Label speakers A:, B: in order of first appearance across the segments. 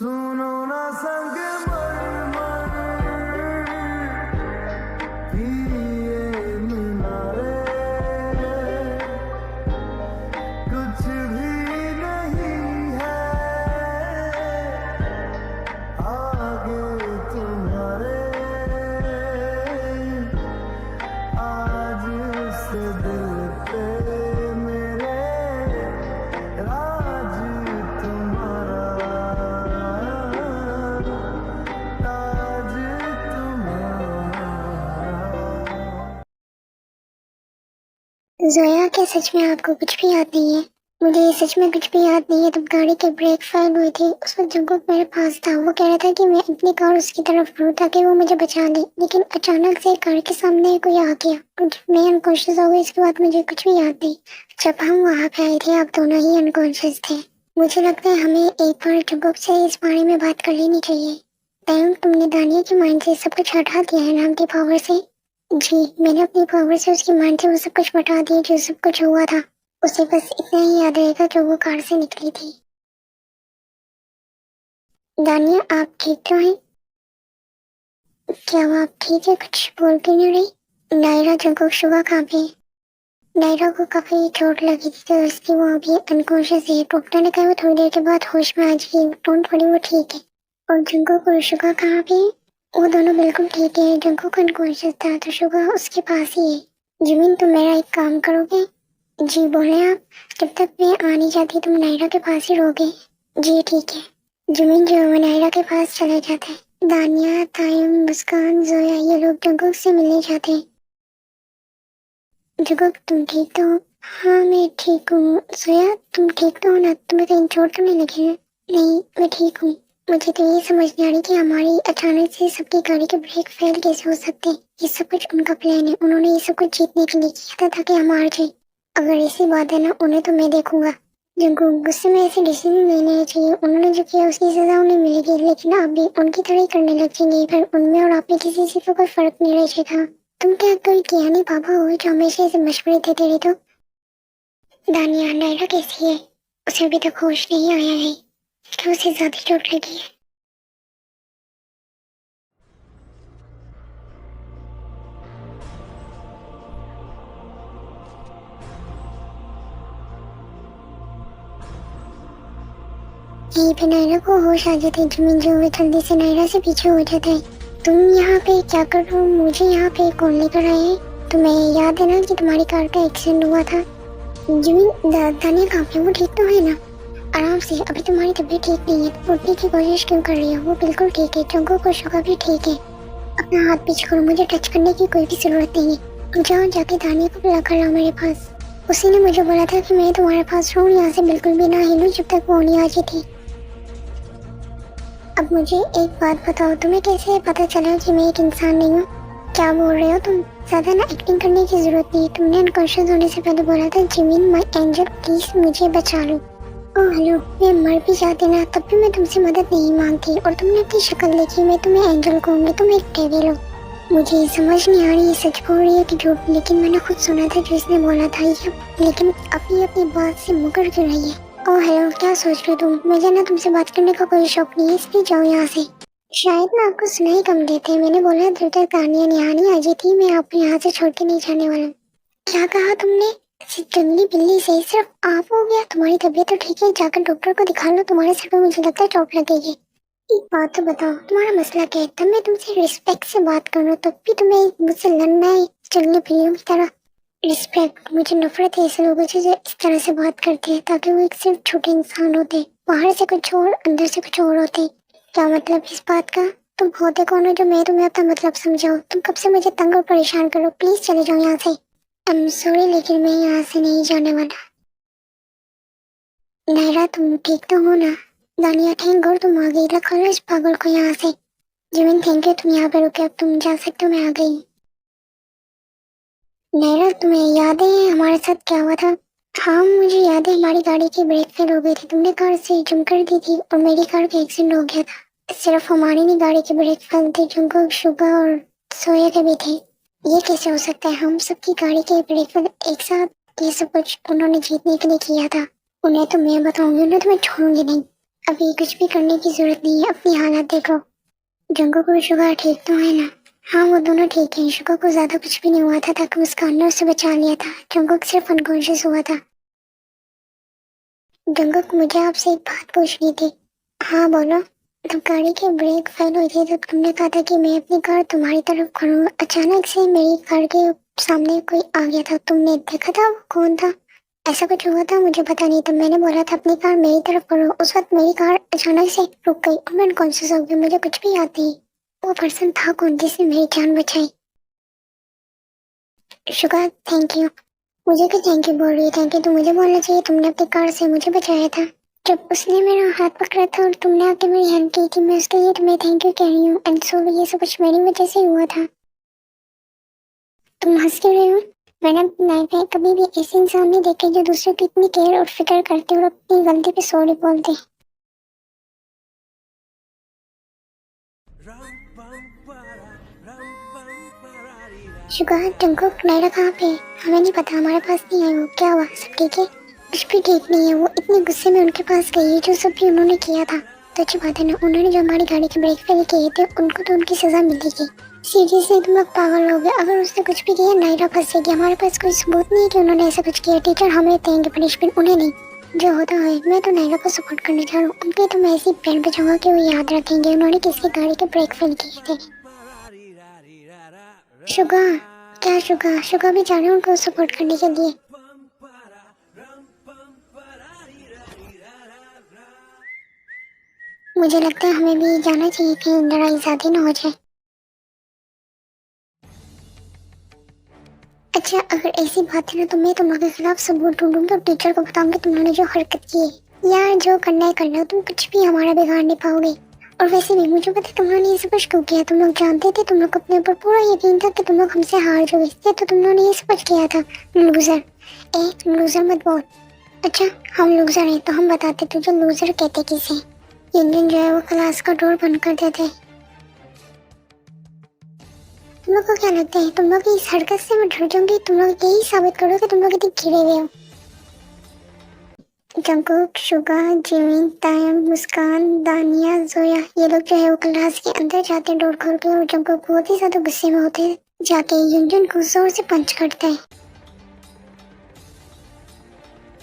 A: सुनो ना संग मर भी ये मीनारे कुछ भी नहीं है आगे तुम्हारे आज से दिल पे मेरे राज तुम्हारा ताज तुम्हारा।
B: जोया, क्या सच में आपको कुछ भी याद नहीं है? मुझे सच में कुछ भी याद नहीं है। तब गाड़ी के ब्रेक फेल हुए थे, उस वक्त जंकुक मेरे पास था। वो कह रहा था कि मैं अपनी कार उसकी तरफ करूं ताकि वो मुझे बचा ले, लेकिन अचानक से कार के सामने कोई आ गया और जब मैं अनकॉन्शियस हो गई, इसके बाद मुझे कुछ भी याद नहीं। जब हम वहाँ पे आए थे, आप दोनों ही अनकॉन्शियस थे। मुझे लगता है हमें एक बार जंकुक से इस बारे में बात कर लेनी चाहिए। तयंग, तुमने दानिया के माइंड से सब कुछ हटा दिया है नाम की पावर से? जी, मैंने अपनी पावर से उसकी माइंड से वो सब कुछ बता दिया जो सब कुछ हुआ था। उसे बस इतना ही याद रहेगा जो वो कार से निकली थी। दानिया, आप ठीक तो हैं? क्या वो आप ठीक है? कुछ बोल क्यों नहीं रही? नायरा, जंकुक, शुगा कहाँ पे? नायरा को काफी चोट लगी थी तो इसलिए वो अभी अनकॉन्शियस है। डॉक्टर ने कहा वो थोड़ी देर के बाद होश में आ जाएगी। डोंट वरी, वो ठीक है। और जंकुक और शुगा कहाँ पे? वो दोनों बिल्कुल ठीक है। जंकुक अनकॉन्शियस था तो शुगा उसके पास ही है। जिमिन, तुम मेरा एक काम करोगे? जी बोले आप। जब तक मैं आ नहीं जाती तुम नायरा के पास ही रहोगे? जी ठीक है। जिमिन जो है नायरा के पास चले जाते हैं। दानिया, तायम, मुस्कान, जोया ये लोग जंकुक से मिलने जाते हैं। जंकुक, तुम ठीक तो हो? हाँ मैं ठीक हूँ। जोया, तुम ठीक तो हो ना? तुम्हें कहीं चोट तो नहीं लगी है? नहीं, मैं ठीक हूँ। मुझे तो ये समझ नहीं आ रही कि हमारी अचानक से सबकी गाड़ी के ब्रेक फेल कैसे हो सकते हैं। ये सब कुछ उनका प्लान है। उन्होंने ये सब कुछ जीतने के लिए किया था ताकि हम हार जाए। अगर ऐसी बात है ना, उन्हें तो मैं देखूंगा। जिनको गुस्से में ऐसे डिसीजन नहीं लेने चाहिए। उन्होंने जो किया उसकी सजा उन्हें मिलेगी, लेकिन आप भी उनकी तरह ही करने लग जाएंगे। फिर उनमें और आप में किसी से तो कोई फर्क नहीं रह जाएगा। तुम क्या कोई ज्ञानी बाबा हो जो हमेशा ऐसे मशवरे देते रहे? तो दानिया, नायरा कैसी है? उसे अभी तक होश नहीं आया है। क्या उसे ज्यादा चोट लगी है? यहीं पे नायरा को होश आ जाता है। जमीन जो है जल्दी से नायरा से पीछे हो जाता है। तुम यहाँ पे क्या कर रहे हो? मुझे यहाँ पे कौन लेकर आया है? तुम्हें याद है ना कि तुम्हारी कार का एक्सीडेंट हुआ था? जमीन, दानिया कहाँ पे? वो ठीक तो है ना? आराम से, अभी तुम्हारी तबीयत ठीक नहीं है। तुम उठने की कोशिश क्यों कर रही हो? वो बिल्कुल ठीक है। चंको को शुगा भी ठीक है। अपना हाथ पीछे करो, मुझे टच करने की कोई भी जरूरत नहीं है। जाओ जाके दानिया को बुला कर लाओ मेरे पास। उसी ने मुझे बोला था कि मैं तुम्हारे पास रहूँ, यहाँ से बिल्कुल भी ना हिलूं जब तक वो नहीं आ जाती। अब मुझे एक बात बताओ, तुम्हें कैसे पता चला कि मैं एक इंसान नहीं हूँ? क्या बोल रहे हो तुम? ज्यादा ना एक्टिंग करने की जरूरत नहीं है। तुमने अनकॉन्शियस होने से पहले बोला था जिमिन माय एंजल प्लीज मुझे बचा लो। ओह हेलो, मैं मर भी जाती ना तब भी मैं तुमसे मदद नहीं मांगती। और तुमने अपनी शक्ल देखी, मैं तुम्हें एंजल कहूंगी, तुम एक डेविल हो। मुझे समझ नहीं आ रही ये सच बोल रही है कि झूठ, लेकिन मैंने खुद सुना था जो इसने बोला था ये। लेकिन अभी अपनी बात से मुकर क्यों रही है? ओह हेलो, क्या सोच रहे हो तुम? मुझे ना तुमसे बात करने का कोई शौक नहीं है, इसलिए जाओ यहाँ से। शायद ना आपको सुनाई कम देते हैं। मैंने बोला जब तक तानिया निहानी आ जाती मैं आपको यहाँ से छोड़ के नहीं जाने वाला। क्या कहा तुमने? जंगली बिल्ली से सिर्फ आप हो गया? तुम्हारी तबीयत तो ठीक है, जाकर डॉक्टर को दिखा लो। तुम्हारे सर पे मुझे लगता है चोट लगेगी। एक बात तो बताओ, तुम्हारा मसला क्या है? तब मैं तुमसे रिस्पेक्ट से बात कर रहा हूँ तब भी तुम्हें मुझसे लड़ना है जंगली बिल्लियों की तरह। रिस्पेक्ट? मुझे नफरत है ऐसे लोगों से जो इस तरह से बात करते हैं, ताकि वो एक सिर्फ छोटे इंसान होते हैं, बाहर से कुछ और अंदर से कुछ और होते हैं। क्या मतलब इस बात का? तुम होते कौन हो जो मैं तुम्हें अपना मतलब समझाऊं? तुम कब से मुझे तंग और परेशान करो। प्लीज चले जाओ यहाँ से। आई एम सॉरी, लेकिन मैं यहाँ से नहीं जाने वाला। नायरा, तुम ठीक तो हो ना? दानिया, थैंक गॉड तुम आ गई। रखो लो इस पागल को यहाँ से। जिमिन, थैंक यू तुम यहाँ पे रुके। अब तुम जा सकते हो, मैं आ गई। नायरा, तुम्हें याद है हमारे साथ क्या हुआ था? हाँ मुझे याद है, हमारी गाड़ी की ब्रेक फेल हो गई थी। तुमने कार से जंप कर दी थी और मेरी कार का एक्सीडेंट हो गया था। सिर्फ हमारी नहीं गाड़ी की ब्रेक फेल थी, जंको, शुगा और सोया के भी थे। ये कैसे हो सकता है? हम सबकी गाड़ी के ब्रेक फेल एक साथ? ये सब कुछ उन्होंने जीतने के लिए किया था। उन्हें तो मैं बताऊंगी, उन्हें तो मैं छोड़ूंगी नहीं। अभी कुछ भी करने की जरूरत नहीं है, अपनी हालत देखो। जंगों को शुगर ठीक तो है ना? हाँ वो दोनों ठीक है। शुगर को ज्यादा कुछ भी नहीं हुआ था ताकि मुस्कान ने उसे बचा लिया था। जंगुक सिर्फ अनकॉन्शियस हुआ था। जंगुक मुझे आपसे एक बात पूछनी थी। हाँ बोलो। जब गाड़ी की ब्रेक फेल हुई थी तो तुमने कहा था कि मैं अपनी कार तुम्हारी तरफ करूँ। अचानक से मेरी कार के सामने कोई आ गया था, तुमने देखा था वो कौन था? ऐसा कुछ हुआ था? मुझे पता नहीं था। मैंने बोला था अपनी कार मेरी तरफ करो। उस वक्त मेरी कार अचानक से रुक गई और मैं अनकॉन्शियस हो गई। मुझे कुछ भी याद नहीं। वो पर्सन था कौन जिसने मेरी जान बचाई? शुक्र, थैंक यू। मुझे क्यों थैंक यू बोल रही है? थैंक यू तो मुझे बोलना चाहिए। तुमने अपनी कार से मुझे बचाया था। जब उसने मेरा हाथ पकड़ा था और तुमने आके मेरी हेल्प की थी, मैं उसके लिए तुम्हें थैंक यू कह रही हूँ। एंड सो ये सब कुछ मेरी वजह से हुआ था। तुम हंस क्यों रहे हो? मैंने अपनी लाइफ में कभी भी ऐसे इंसान नहीं देखे जो दूसरों की इतनी केयर और फिक्र करते और अपनी गलती पे सॉरी बोलते। शुक्र, जंकुक नायरा कहाँ पे? हमें नहीं पता, हमारे पास नहीं है वो। क्या हुआ? सब ठीक है? कुछ भी ठीक नहीं है। वो इतने गुस्से में उनके पास गई है जो सब भी उन्होंने किया था। तो अच्छी बात है ना, उन्होंने जो हमारी गाड़ी के ब्रेक फेल किए थे उनको तो उनकी सजा मिलेगी। सीरियसली तुम लोग पागल हो गए। अगर उसने कुछ भी किया नायरा फंसेगी। हमारे पास कोई सबूत नहीं है कि उन्होंने ऐसा कुछ किया। टीचर हमें देंगे पनिशमेंट, उन्हें नहीं। जो होता है, मैं तो नायरा को सपोर्ट करने जा रहा हूँ। उनके तो मैं ऐसी बैंड बजाऊंगा कि वो याद रखेंगे उन्होंने किसकी गाड़ी के ब्रेक फेल किए थे। शुगा, क्या शुगा? शुगा भी जा रहे हैं उनको सपोर्ट करने के लिए। मुझे लगता है हमें भी जाना चाहिए, कहीं लड़ाई ज्यादा ना हो जाए। अच्छा, अगर ऐसी बात है ना तो मैं तुम लोगों के खिलाफ सबूत ढूंढूंगी और टीचर को बताऊंगी तुमने जो हरकत की है। यार जो करना है करना, तुम कुछ भी हमारा बिगाड़ नहीं पाओगे। और वैसे भी मुझे पता है तुमने ये सब कुछ क्यों किया। तुम लोग जानते थे, तुम लोग अपने ऊपर पूरा यकीन था कि तुम लोग हमसे हार जाओगे, इसलिए तो तुमने ये सब कुछ किया था। लूजर। लूजर मत बोल। अच्छा, हम लूजर हैं तो हम बताते तुझे लूजर कहते किसे। इंजन जो है वो क्लास का डोर बंद कर देते। तुम लोग को क्या लगता है तुम लोग इस हरकत से मैं डर जाऊंगी? तुम लोग यही साबित करो कि तुम लोग इतने गिरे हुए हो। जंकुक, शुगा, जिमिन, तायम, मुस्कान, दानिया, जोया, ये लोग जो है वो क्लास के अंदर जाते हैं डोर खोल के और जंकुक बहुत ही ज्यादा गुस्से में होते हैं। जाके युनजुन को जोर से पंच करता है।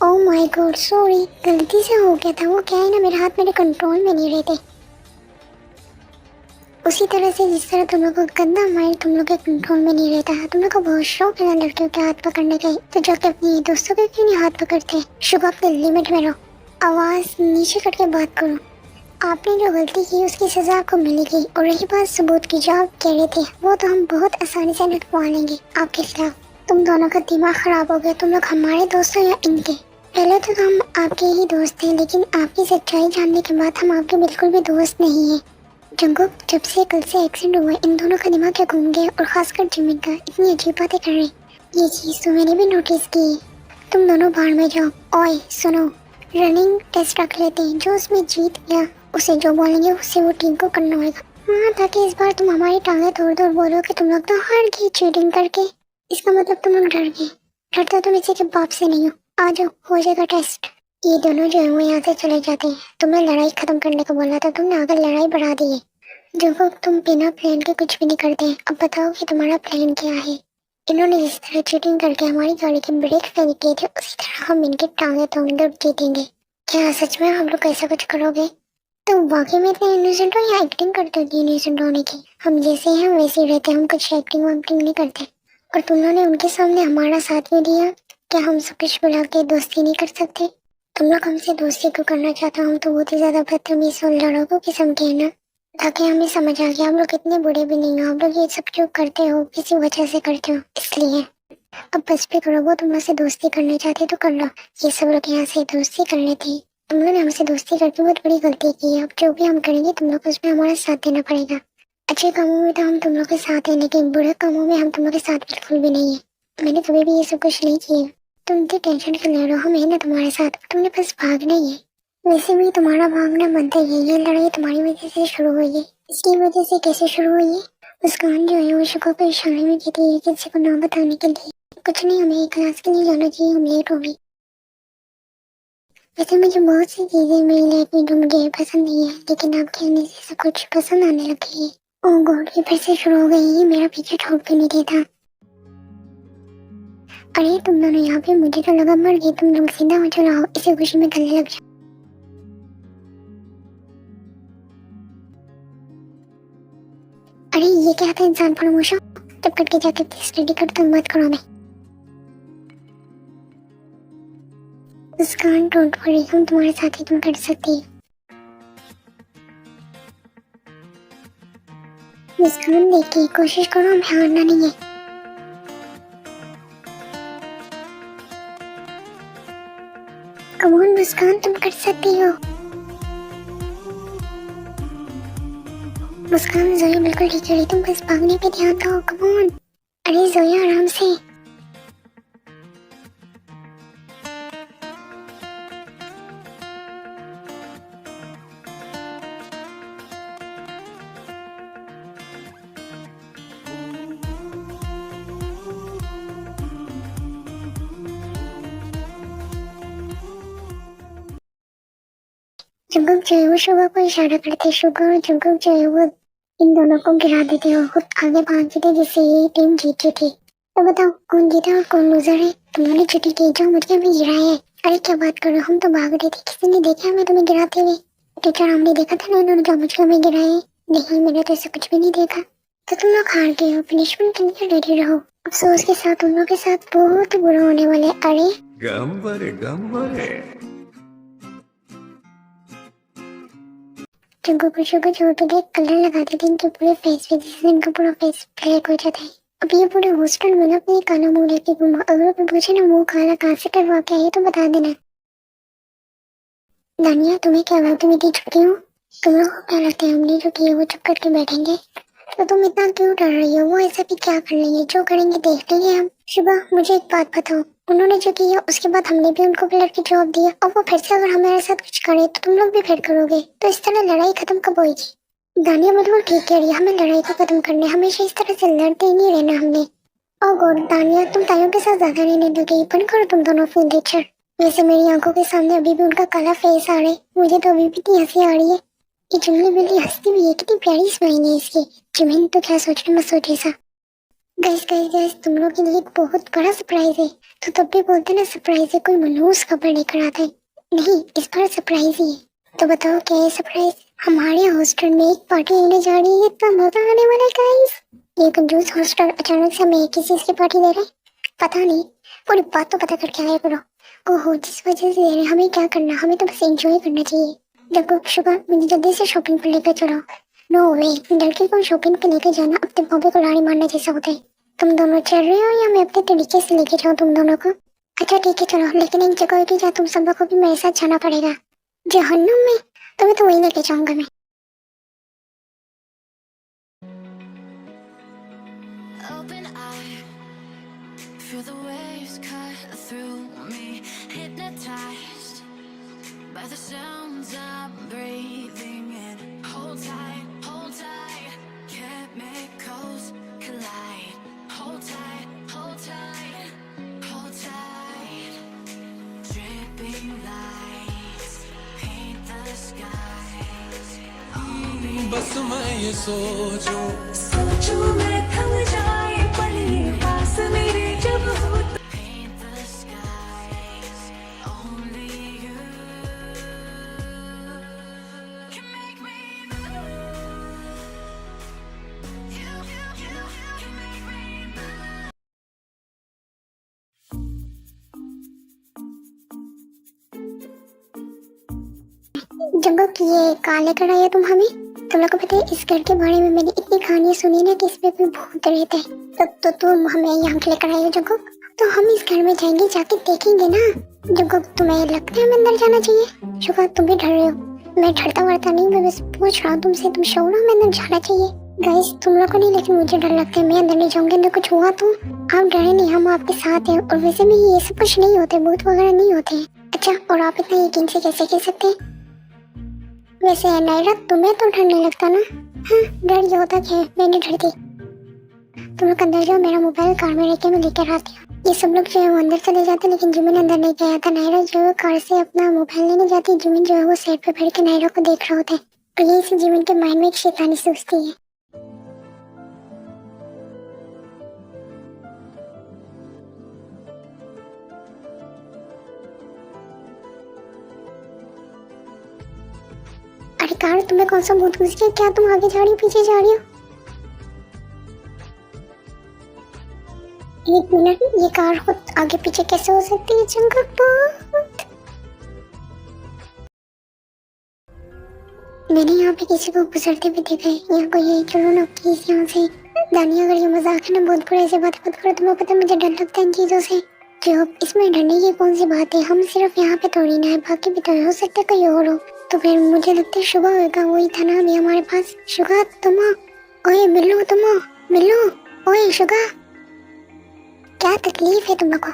B: ओह माय गॉड, सॉरी, गलती से हो गया था। वो क्या है ना, मेरे हाथ मेरे कंट्रोल में नहीं रहते। उसी तरह से जिस तरह तुम लोग को गंदा माइंड तुम लोग के कंट्रोल में नहीं रहता है। तुम लोग को बहुत शौक है लड़कियों के हाथ पकड़ने का, तो जाके अपनी दोस्तों के क्यों नहीं हाथ पकड़ते? शुभ, अपने लिमिट में रहो, आवाज नीचे करके बात करो। आपने जो गलती की उसकी सजा आपको मिलेगी। और रही बात सबूत की जो आप कह रहे थे, वो तो हम बहुत आसानी से निकलवा लेंगे आपके खिलाफ। तुम दोनों का दिमाग खराब हो गया। तुम लोग हमारे दोस्त हो या इनके? पहले तो हम आपके ही दोस्त थे, लेकिन आपकी सच्चाई जानने के बाद हम आपके बिल्कुल भी दोस्त नहीं है। जंगुक, जब से कल से एक्सीडेंट हुआ इन दोनों का दिमाग क्या घूम गया, और खासकर जिमिन का। इतनी अजीब बातें कर रहे हैं। ये चीज तो मैंने भी नोटिस की है। तुम दोनों बाहर में जाओ। ओए सुनो, रनिंग टेस्ट रख लेते हैं। जो उसमें जीत गया उसे जो बोलेंगे उससे वो टीम को करना होगा। हाँ, ताकि इस बार तुम हमारी टांगे तोड़ दो और बोलो कि तुम लोग तो हार गए चीटिंग करके। इसका मतलब तुम लोग डर गए। डरता तुम इसी के बाप से नहीं हो। आ जाओ, हो जाएगा टेस्ट। ये दोनों जो है वो यहाँ से चले जाते हैं। तुम्हें लड़ाई खत्म करने को बोला था, तुमने आकर लड़ाई बढ़ा दी है। जो लोग तुम बिना प्लान के कुछ भी नहीं करते। अब बताओ कि तुम्हारा प्लान क्या है? इन्होंने जिस तरह चीटिंग करके हमारी गाड़ी के ब्रेक फेल किए थे, उसी तरह हम इनके टांगे तोड़ेंगे और जीतेंगे। क्या सच में हम लोग ऐसा कुछ करोगे? तुम वाकई में इतने इनोसेंट हो या एक्टिंग करते हो इनोसेंट होने की? हम जैसे हैं वैसे ही रहते हैं, हम कुछ एक्टिंग वैक्टिंग नहीं करते। और तुम लोगों ने उनके सामने हमारा साथ भी दिया। क्या हम सब कुछ बुला के दोस्ती नहीं कर सकते? तुम लोग हमसे दोस्ती क्यों करना चाहते हो? हम तो बहुत ही ज्यादा बदतमीज और लड़कों किस्म के हैं ना। ताकि हमें समझ आ गया हम लोग इतने बुरे भी नहीं हो। आप लोग ये सब जो करते हो किसी वजह से करते हो, इसलिए। अब बस पे करो, वो तुम लोग से दोस्ती करना चाहते तो कर लो। ये सब लोग यहाँ से दोस्ती कर लेते। तुम लोग ने हमसे दोस्ती करके बहुत बड़ी गलती की है। अब जो भी हम करेंगे तुम लोग को उसमें हमारा साथ देना पड़ेगा। अच्छे कामों में तो हम तुम लोग के साथ हैं, लेकिन बुरे कामों में हम तुम लोग के साथ बिल्कुल भी नहीं है। मैंने कभी भी ये सब कुछ नहीं किया। तुम इतनी टेंशन क्यों ले रहे हो? हम है ना तुम्हारे साथ, तुमने बस भागना ही है। वैसे भी तुम्हारा भागना बनता ही है। ये लड़ाई तुम्हारी वजह से शुरू हुई है। इसकी वजह से कैसे शुरू हुई है? मुस्कान जो है वो शुक्र को इशारे में कहती है किसी को ना बताने के लिए। कुछ नहीं, हमें क्लास के लिए जाना चाहिए, हम लेट हो गई। वैसे मुझे बहुत सी चीजें मेरी लाइफ में जो मुझे पसंद नहीं है, लेकिन आप कहने से सब कुछ पसंद आने लगी है। ओह गॉड, ये फिर से शुरू हो गई है, मेरा पीछे छोड़ क्यों नहीं देता। अरे तुम दोनों यहाँ पे, मुझे तो लगा मर गई। तुम लोग सीधा हो, चलो आओ इसी खुशी में गले लग जाओ। अरे ये क्या था इंसान फरमोशा, तब कट के जाके स्टडी कर, तुम मत करो हमें। मुस्कान डोंट वरी, हम तुम्हारे साथ ही, तुम कर सकती है। मुस्कान देखिए, कोशिश करो, हमें हारना नहीं है। कम ऑन मुस्कान, तुम कर सकती हो। मुस्कान जोया बिल्कुल ठीक है, तुम बस भागने पे ध्यान दो। Come on. अरे जोया आराम से। जंगल जो है वो शुगा को इशारा करते, शुगा और जंगल जो है वो इन दोनों को गिरा देते और खुद आगे भागते थे, जिससे ये टीम जीत चुकी। तो बताओ कौन जीता और कौन लूजर है। तुमने छुट्टी की, जो मुझे हमें गिराया है। अरे क्या बात करो, हम तो भाग रहे थे, किसी ने देखा हमें तुम्हें गिराते हुए। टीचर हमने देखा था ना इन्होंने जो मुझे हमें गिराए। नहीं मैंने तो ऐसा कुछ भी नहीं देखा। तो तुम लोग हार गए हो, पनिशमेंट के लिए रेडी रहो। अफसोस के साथ तुम लोग के साथ बहुत बुरा होने वाले। अरे
A: गंबरे गंबरे।
B: जंगल को शुगर जोड़ पे देख कलर लगाते थे इनके पूरे फेस पे, जिससे इनका पूरा फेस ब्लैक हो जाता है। अब ये पूरे हॉस्टल में ना अपने काला मुंह लेके घूमा। अगर कोई पूछे ना मुंह काला कहाँ से करवा के आई तो बता देना। दानिया तुम्हें क्या हुआ, तुम इतनी छुट्टी हो? तुम लोग को क्या लगता है हमने जो किया वो चुप करके बैठेंगे? तो तुम इतना क्यों डर रही हो? वो ऐसा भी क्या कर लेंगे, जो करेंगे देख लेंगे हम। शुभा मुझे एक बात बताओ, उन्होंने जो किया उसके बाद हमने भी उनको पिलर की जॉब दिया, और वो फिर से अगर हमारे साथ कुछ करे तो तुम लोग भी फिर करोगे। तो इस तरह लड़ाई खत्म कब होगी? दानिया बिल्कुल ठीक कह रही है, हमें लड़ाई को खत्म करने, हमेशा इस तरह से लड़ते ही नहीं रहना हमने। ओ गॉड दानिया, तुम ताइयों के साथ ज्यादा रहने लगी। बंद करो तुम दोनों फोन लेक्चर। वैसे मेरी आंखों के सामने अभी भी उनका काला फेस आ रहा है, मुझे तो अभी भी इतनी हंसी आ रही है। ये जंगली बिल्ली हंसती भी है, कितनी प्यारी स्माइल है इसकी। जिमिन तो क्या सोच रही मैं सोच ऐसा। गाइस गाइस गाइस, तुम लोग के लिए एक बहुत बड़ा सरप्राइज है। तो तब भी बोलते ना सरप्राइज है, कोई मनहूस खबर लेकर आता है। नहीं इस बार सरप्राइज ही है। तो बताओ क्या है सरप्राइज? हमारे हॉस्टल में एक पार्टी होने जा रही है, इतना मजा आने वाला है गाइस। ये कंजूस हॉस्टल अचानक से हमें किस चीज की पार्टी दे रहे? पता नहीं, पूरी बात तो पता करके आया करो। ओहो जिस वजह से दे रहे, हमें क्या करना, हमें तो बस एंजॉय करना चाहिए। देखो शुगर मुझे जल्दी से शॉपिंग पर लेकर चलो। नो वे, लड़की को शॉपिंग पे लेकर जाना अपने बॉबी को लाड़ी मारने जैसा होता है। तुम दोनों चल रहे हो या मैं अपने तरीके से लेके जाऊँ तुम दोनों को? अच्छा ठीक है चलो, लेकिन एक जगह होगी जहाँ तुम सब को भी मेरे साथ जाना पड़ेगा। जहन्नुम में? तुम्हें तो वहीं लेके जाऊंगा मैं।
C: Open eye, feel the waves cut through me, hypnotized by the sounds I'm breathing in. Hold tight, chemicals collide. Hold tight, hold tight. Dripping lights paint the skies.
D: बस मैं ये सोचूं
C: सोचूं मैं थम जाए पल ये पास मेरे जब हो तो paint the skies. Only you can make me move. You can make me move.
B: जंगल की ये कहाँ लेकर आए हो तुम हमें? तुम लोग को पता है इस घर के बारे में मैंने इतनी कहानियां सुनी ना कि इसमें भी भूत रहते हैं। तो तुम हमें यहाँ के लेकर आए हो जंगल? तो हम इस घर में जाएंगे, जाके देखेंगे ना। जंगल तुम्हें लगता है हमें अंदर जाना चाहिए? शुगर तुम भी डर रहे हो? मैं डरता वरता नहीं, मैं बस पूछ रहा हूँ तुमसे, तुम श्योर हो हमें अंदर जाना चाहिए? गाइस तुम लोग को नहीं, लेकिन मुझे डर लगता है, मैं अंदर नहीं जाऊंगी। अंदर कुछ हुआ तो? आप डरे नहीं, हम आपके साथ हैं। और वैसे भी ये सब कुछ नहीं होते, भूत वगैरह नहीं होते। अच्छा और आप इतना यकीन से कैसे कह सकते हैं? वैसे नायरा तुम्हें तो डर नहीं लगता ना? हाँ डर जो होता है, मैं नहीं डरती। तुम लोग अंदर जाओ, मेरा मोबाइल कार में रख के मैं लेकर आती हूँ। ये सब लोग जो है वो अंदर चले जाते, लेकिन जिमिन अंदर नहीं गया था। नायरा जो है कार से अपना मोबाइल लेने जाती, जिमिन जो है वो सेट पे बैठ के नायरा को देख रहा होता है, और यही से जिमिन के माइंड में एक शैतानी सोचती है। अरे कार, तुम्हें कौन सा भूत घुस गया? क्या तुम आगे जा रही हो पीछे जा रही हो? एक मिनट, ये कार खुद आगे पीछे कैसे हो सकती है? जंगल बहुत। मैंने यहाँ पे किसी को गुजरते भी देखा है। यहाँ को ये चलो ना प्लीज यहाँ से। दानिया, अगर ये मजाक है ना, बहुत बुरा ऐसे बात मत करो। तुम्हें पता है मुझे डर लगता है इन चीजों से। जो इसमें डरने की कौन सी बात है? हम सिर्फ यहाँ पे थोड़ी ना है, बाकी भी तो हो सकता है कोई और हो। तो फिर मुझे लगता है शुगा होगा, वही था ना अभी हमारे पास। शुगा तुम हो? ओए मिलो, तुम हो? मिलो। ओए शुगा, क्या तकलीफ है तुम लोग को?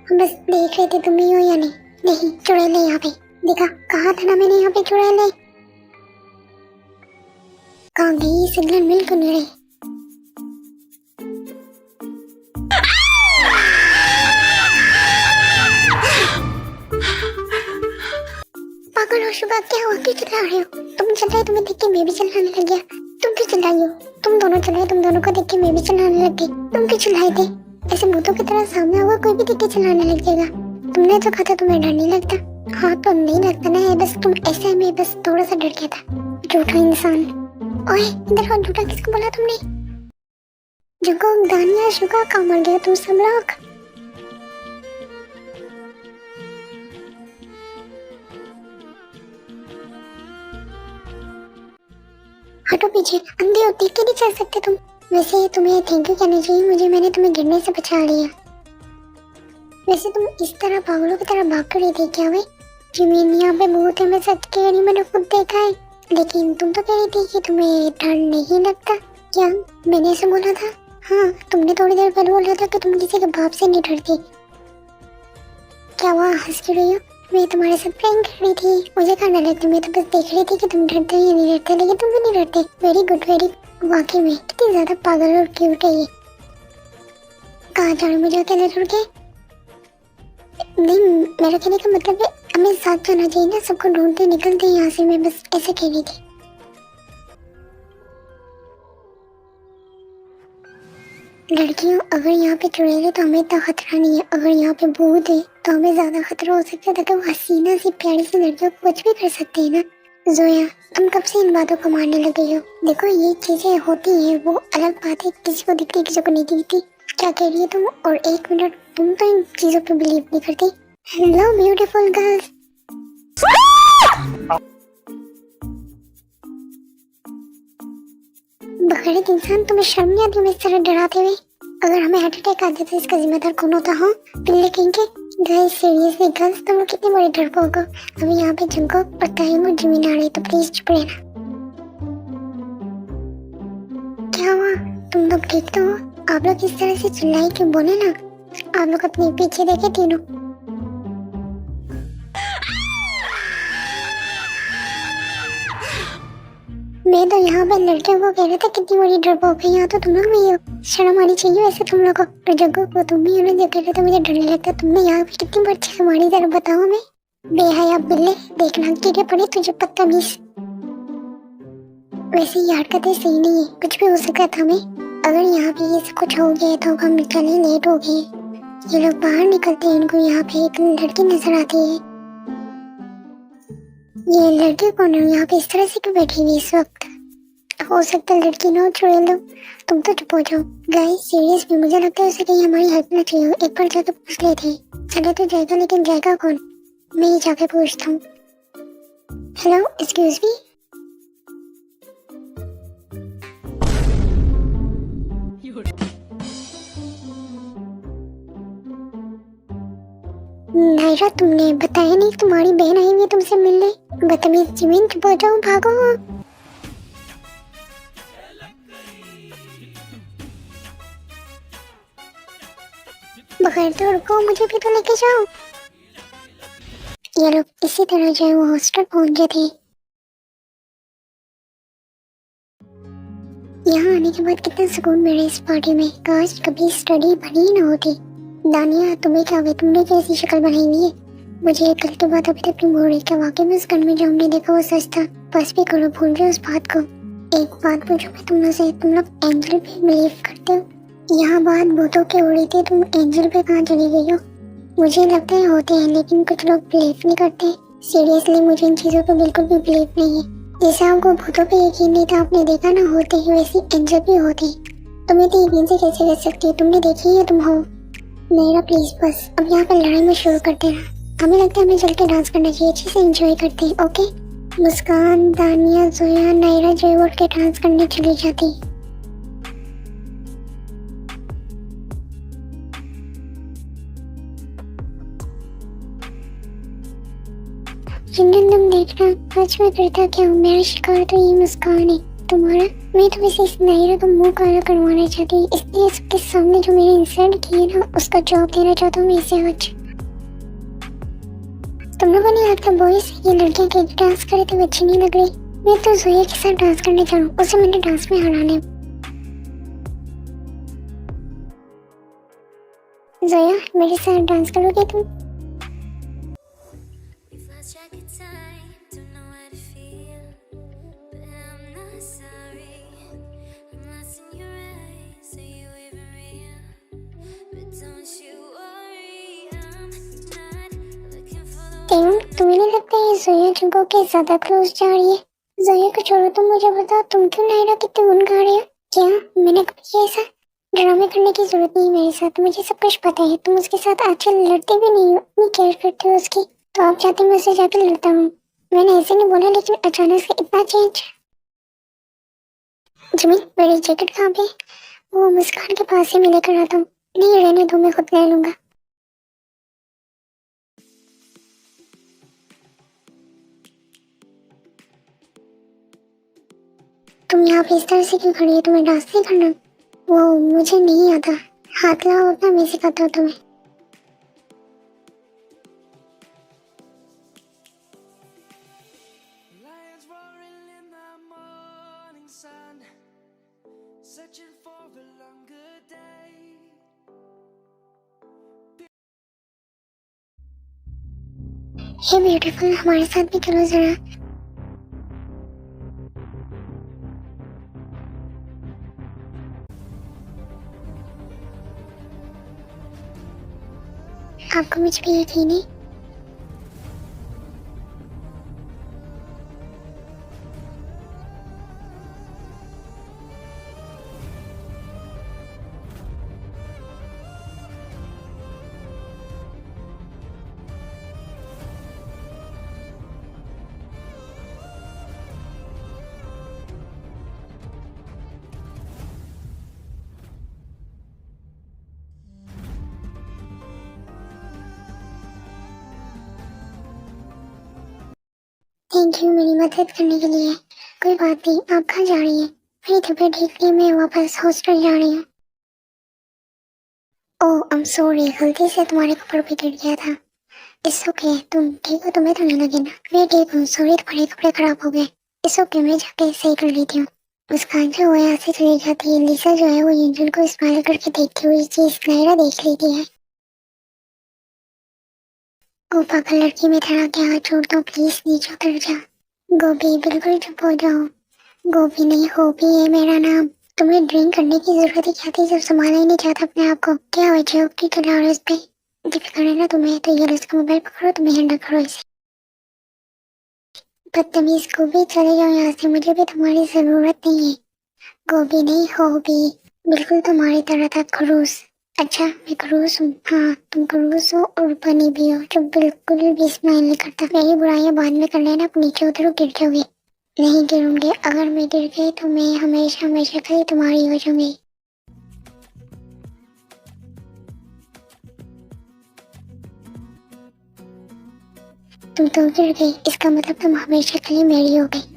B: हम बस देख रहे थे तुम ही हो या नहीं। नहीं, चुड़ैल यहाँ पे देखा, कहा था ना मैंने यहाँ पे चुड़ैल है। कहाँ गई? सिग्नल मिल क्यों नहीं रही? पागल हो शुगा, क्या हुआ? क्यों चिल्ला रहे हो? तुम चिल्लाए, तुम्हें देख के मैं भी चिल्लाने लग गया। तुम क्यों चिल्लाई हो? तुम दोनों चिल्लाए, तुम दोनों को देख के मैं भी चिल्लाने लग गई। तुम क्यों चिल्लाए थे? ऐसे भूतों की तरह सामने होगा कोई भी देख के चिल्लाने लग जाएगा। तुमने तो कहा था तुम्हें डर नहीं लगता। हाँ तो नहीं लगता ना, बस तुम ऐसे में बस थोड़ा सा डर गया था। झूठा इंसान। ओए इधर आओ। झूठा किसको बोला तुमने? जंगोक, दानिया, शुगा, कहाँ मर गया तुम सब लोग? हटो पीछे, अंधे हो, देख के नहीं चल सकते तुम। वैसे तुम्हें थैंक यू कहना चाहिए मुझे, मैंने तुम्हें गिरने से बचा लिया। वैसे तुम इस तरह पागलों की तरह भाग कर रही थी क्या? वे जिमीन, यहाँ पे भूत है, मैं सच कह रही, मैंने खुद देखा है। लेकिन तुम तो कह रही थी कि तुम्हें डर नहीं लगता। क्या मैंने ऐसे बोला था? हाँ, तुमने थोड़ी देर पहले बोला था कि तुम किसी के बाप से नहीं डरती। क्या हुआ, हंस क्यों रही हो? मैं तुम्हारे साथ प्रैंक कर रही थी, मुझे कहाँ डर लगता, मैं तो बस देख रही थी कि तुम डरते या नहीं डरते, लेकिन तुम भी नहीं डरते। Very good, very. वाकई में कितनी ज्यादा पागल और क्यूट है ये। कहाँ जा रहे मुझे अकेले छोड़ के? नहीं, मेरा कहने का मतलब है हमें साथ जाना चाहिए ना, सबको ढूंढते निकलते यहाँ से। मैं बस ऐसे कह रही थी। लड़कियों, अगर यहाँ पे चुड़ैल है तो हमें इतना खतरा नहीं है। अगर यहाँ पे भूत है तो हमें ज्यादा खतरा हो सकता है, ताकि वो हसीना सी प्यारी सी लड़कियों को कुछ भी कर सकते हैं ना। जोया, तुम कब से इन बातों को मानने लगे हो? देखो ये चीजें होती हैं, वो अलग बात है, किसी को दिखती किसी को नहीं दिखती। क्या कह रही है तुम? और एक मिनट, तुम तो इन चीजों पे बिलीव नहीं करती। Hello beautiful girls. बगैर इंसान, तुम्हें शर्म नहीं आती हमें इस तरह डराते हुए? अगर हमें हार्ट अटैक आ जाता इसका जिम्मेदार कौन होता? हाँ, पिल्ले कहेंगे। गाइस सीरियसली गर्ल्स, तुम लोग कितने बड़े डरपोक हो। अभी यहाँ पे जंगोक और ताइम और जिमिन आ रही, तो प्लीज चुप रहना। क्या हुआ? तुम लोग ठीक तो हो? आप लोग इस तरह से चिल्लाई क्यों? बोले ना। आप लोग अपने पीछे देखे तीनों। मैं तो यहाँ पे लड़कियों को कह रहा था कितनी बड़ी डरपोक है। यहाँ तो तुम लोग भी हो, शर्म आनी चाहिए वैसे तुम लोग को। और जग्गू को तुम भी हो ना, जो कह रहे थे मुझे डर नहीं लगता। तुमने यहाँ पे कितनी बच्ची हमारी तरफ बताओ हमें। बेहया बिल्ले, देखना कीड़े पड़े तुझे बदतमीज। वैसे ये हरकतें सही नहीं है, कुछ भी हो सकता था हमें। अगर यहाँ पे ये सब कुछ हो गया तो हम चले, लेट हो गए। ये लोग बाहर निकलते हैं, उनको यहाँ पे एक लड़की नजर आती है। ये लड़की कौन है यहाँ पे इस तरह से क्यों बैठी हुई इस वक्त? हो सकता है लड़की ना हो, चुड़ैल लो। तुम तो चुप हो जाओ। गाइस सीरियस में मुझे लगता है उसे कहीं हमारी हेल्प ना चाहिए। एक बार जाकर पूछ लेते हैं। चले तो जाएगा, लेकिन जाएगा कौन? मैं ही जाके पूछता हूँ। Hello, excuse me. नायरा, तुमने बताया नहीं तुम्हारी बहन आई हुई है तुमसे मिलने। बदतमीज जिमीन, चुप हो जाओ, भागो। बगैर तो रुको, मुझे भी तो लेके जाओ। ये लोग इसी तरह जो है वो हॉस्टल पहुंच गए थे। यहाँ आने के बाद कितना सुकून मिला इस पार्टी में। काश कभी स्टडी बनी ना होती। दानिया तुम्हें क्या हुआ? तुमने कैसी शक्ल बनाई हुई है? मुझे ये कल की बात अभी तक नहीं भूल रही। क्या वाकई में उस घर में जो हमने देखा वो सच था? बस भी करो, भूल जाओ उस बात को। एक बात पूछूं मैं तुम लोग से, तुम लोग एंजल पे बिलीव करते हो? यहाँ बात भूतों की हो रही थी, तुम एंजल पे कहाँ चली गई हो? मुझे लगता है होते हैं, लेकिन कुछ लोग बिलीव नहीं करते। सीरियसली मुझे इन चीजों पे बिल्कुल भी बिलीव नहीं है। जैसे आपको भूतों पे यकीन नहीं था, आपने देखा ना होते ही, वैसे एंजल भी होते। तुम्हें तो यकीन से कैसे कर सकती है? तुमने देखी है, तुम हो। मेरा प्लीज बस अब यहाँ पर लड़ाई में शुरू करते रहा। हमें लगता है हमें चल के डांस करना चाहिए, अच्छे से एंजॉय करते हैं। ओके? मुस्कान, दानिया, जोया, नायरा जो उठ के डांस करने चली जाती। जिंदन तुम देखना, आज मैं करता क्या हूँ। मेरा शिकार तो ये मुस्कान है तुम्हारा। मैं तो वैसे इस नायरा को मुंह काला करवाना चाहती, इसलिए सबके सामने जो मेरे इंसल्ट किए ना, उसका जवाब देना चाहता हूँ मैं इसे आज। तुम लोगों ने लगता बॉयज ये लड़कियां के डांस करे तो अच्छी नहीं लग रही। मैं तो जोया के साथ डांस करने जा रहा हूँ, उसे मैंने डांस में हराना है। जोया मेरे साथ डांस करोगे तुम?
E: We've lost track of time, don't know how to feel, but I'm not sorry. I'm lost in your eyes, are you even real? But don't you worry, I'm not looking for the
B: तेरू, तुम्हें नहीं लगता ये जोया जुगो के ज्यादा close जा रही है? जोया को छोड़ो, तुम मुझे बताओ तुम क्यों नायरा की टून गा रहे हो? क्या मैंने कभी किया ऐसा? ड्रामे करने की जरूरत नहीं मेरे साथ, मुझे सब कुछ पता है। तुम उसके साथ आजकल लड़ते भी नहीं हो, इतनी केयर करते हो उसकी। तो आप चाहते मैं उससे जाकर लड़ता हूँ? मैंने ऐसे नहीं बोला, लेकिन अचानक से इतना चेंज। जिमी मेरी जैकेट कहाँ पे? वो मुस्कान के पास ही मैं लेकर आता हूँ। नहीं रहने दो, मैं खुद ले लूंगा। तुम यहाँ पे इस तरह से क्यों खड़ी है? तुम्हें डांस नहीं करना? वो मुझे नहीं आता। हाथ लाओ अपना, मैं सिखाता हूँ तुम्हें।
D: Lions roaring in the morning sun, searching for a longer day.
B: Hey beautiful, हमारे साथ भी चलो जरा। आपको मुझ पे यकीन है? थैंक यू मेरी मदद करने के लिए। कोई बात नहीं, आप कहाँ जा रही हैं? मेरी तबीयत ठीक नहीं, मैं वापस हॉस्टल जा रही हूँ। ओह आई एम सॉरी, गलती से तुम्हारे कपड़ों पे गिर गया था। इट्स ओके, तुम ठीक हो? तुम्हें तो नहीं लगे ना? मैं ठीक हूँ, सॉरी तुम्हारे कपड़े खराब हो गए। इट्स ओके, मैं जाके सही कर लेती हूँ। मुस्कान जो है यहाँ से चली जाती है। लिसा जो है वो एंजल को स्माइल करके देखती हुई चीज नायरा देख लेती है। ओ पागल लड़की, मैं तेरा क्या हाथ छोड़ दो, प्लीज नीचे उतर जा। गोभी बिल्कुल चुप हो जाओ। गोभी नहीं, होपी है मेरा नाम। तुम्हें ड्रिंक करने की जरूरत ही क्या थी जब संभाला ही नहीं चाहता अपने आप को? क्या वजह की चला रहे उस पे? दिक्कत है ना तुम्हें? तो ये लो इसका मोबाइल पकड़ो, तुम्हें हैंडल करो इसे। बदतमीज गोभी, चले जाओ यहाँ से, मुझे भी तुम्हारी जरूरत नहीं है। गोभी नहीं, होपी। बिल्कुल तुम्हारी तरह था, खड़ूस। अच्छा मैं खड़ूस हूँ? हाँ तुम खड़ूस हो और बनी भी हो, जो बिल्कुल भी स्माइल नहीं करता। मेरी बुराइयां बाद में कर लेना, आप नीचे उतरो, गिर जाओगे। नहीं गिरूंगी, अगर मैं गिर गई तो मैं हमेशा हमेशा के लिए तुम्हारी हो जाऊंगी। तुम तो गिर गई, इसका मतलब तुम हमेशा के लिए मेरी हो गई।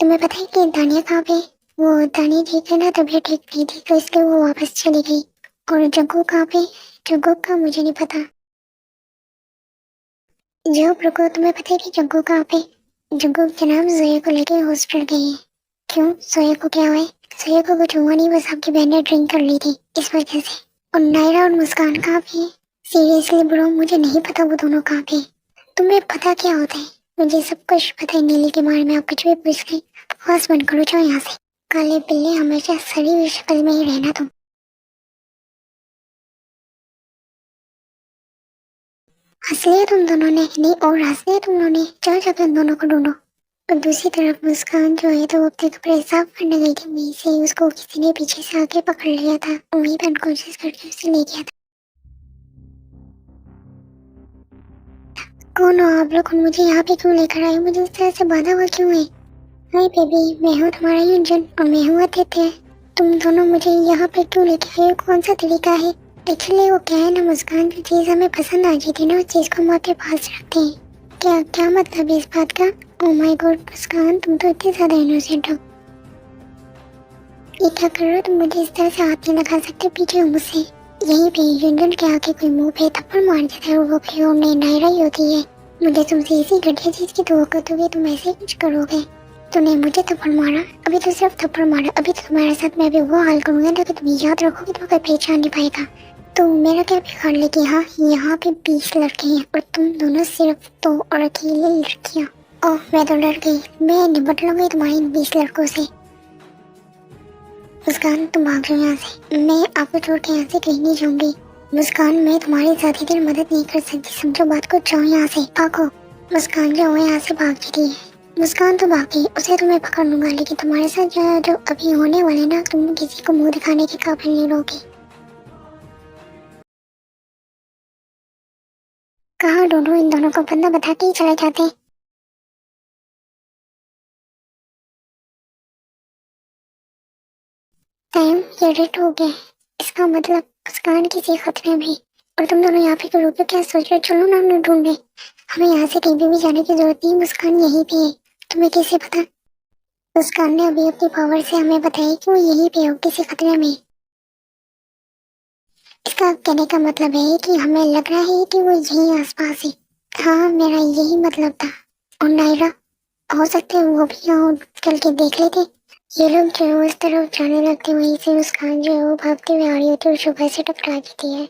B: तुम्हें पता है कि दानिया कहाँ पे? वो दानिया ठीक है ना, तबीयत ठीक नहीं थी तो इसलिए वो वापस चली गई। और जग्गू कहाँ पे? जग्गू का मुझे नहीं पता। जो रुको, तुम्हें पता है कि जग्गू कहाँ पे? जग्गू के नाम जोया को लेके हॉस्पिटल गई है। क्यों, जोया को क्या हुआ है? सोया को कुछ हुआ नहीं, बस आपकी बहन ने ड्रिंक कर ली थी इस वजह से। और नायरा और मुस्कान कहाँ पे है? सीरियसली ब्रो, मुझे नहीं पता वो दोनों कहाँ पे है। तुम्हें पता क्या होता है? मुझे सब कुछ पता है नीली के बारे में, आप कुछ भी पूछ ले। बकवास बंद करो, जाओ यहाँ से। काले बिल्ले, हमेशा सड़ी हुई शक्ल में ही रहना तुम। हंस लिया तुम दोनों ने? नहीं, और हंस लिया तुम दोनों ने। जाओ जाकर उन दोनों को ढूंढो। और दूसरी तरफ मुस्कान जो है तो वो अपने कपड़े साफ करने गई थी, वहीं से उसको किसी ने पीछे से आके पकड़ लिया था, वहीं पर अनकॉन्शियस करके उसे ले गया था। कौन हो आप लोग? मुझे यहाँ पे क्यों लेकर आए? मुझे इस तरह से बांधा हुआ क्यों है? हाय बेबी, मैं हूँ तुम्हारा यूजन और मैं हूँ आदित्य। तुम दोनों मुझे यहाँ पे क्यों लेके आए हो? कौन सा तरीका है? एक्चुअली वो क्या है ना मुस्कान, जो चीज़ हमें पसंद आ जाती है ना, उस चीज़ को हम आपके पास रखते हैं। क्या क्या मतलब है इस बात का? ओह माय गॉड मुस्कान, तुम तो इतनी ज़्यादा इनोसेंट हो। ये क्या कर रहे हो तुम? मुझे इस तरह से हाथ नहीं लगा सकते, पीछे हो मुझसे। यहीं पे यूजन के आके कोई मुंह पे थप्पड़ मार देता है, वो भी हमने नायरा ही होती है। मुझे तुमसे इसी घटिया चीज़ की दुआ करते तुम ऐसे ही कुछ करोगे? तूने मुझे थप्पड़ मारा, अभी तो सिर्फ थप्पड़ मारा, अभी तो तुम्हारे साथ मैं भी वो हाल करूंगा ना कि तुम याद रखोगे तो कोई पहचान नहीं पाएगा। तो मेरा क्या बिगाड़ लेगी? हाँ, यहाँ पे 20 लड़के हैं और तुम दोनों सिर्फ 2 और अकेले लड़कियाँ। ओह, मैं तो डर गई। मैं निपट लूंगी तुम्हारे इन 20 लड़कों से। मुस्कान, तुम भाग जाओ यहाँ से। मैं आपको छोड़ के यहाँ से कहीं नहीं जाऊंगी। मुस्कान, मैं तुम्हारी ज्यादा देर मदद नहीं कर सकती, समझो बात को। जाओ यहाँ से, भागो। मुस्कान जो यहाँ से भाग चुकी है। मुस्कान तो भागी, उसे तो मैं पकड़ लूंगा, लेकिन तुम्हारे साथ जो अभी होने वाले ना, तुम किसी को मुंह दिखाने के काबिल नहीं रहोगे। कहाँ ढूंढूं इन दोनों को? बंदा बता के ही चले जाते हैं। टाइम ये रेट हो गया है, इसका मतलब मुस्कान किसी खतरे में। और तुम दोनों यहाँ पे क्यों रुके? क्या सोच रहे? चलो ना हमने ढूंढे। हमें यहाँ से कहीं भी जाने की जरूरत नहीं, मुस्कान यहीं पे है। तुम्हें कैसे पता? मुस्कान ने अभी अपनी पावर से हमें बताया कि वो यहीं पे हो, किसी खतरे में। इसका कहने का मतलब है कि हमें लग रहा है कि वो यहीं आसपास है। हाँ, मेरा यही मतलब था। और नायरा, हो सकता है वो भी यहाँ, चल के देख लेते। ये लोग जो है उस तरफ जाने लगते, वहीं से मुस्कान जो है वो भागते हुए आ रही होती है और सुबह से टकरा देती है।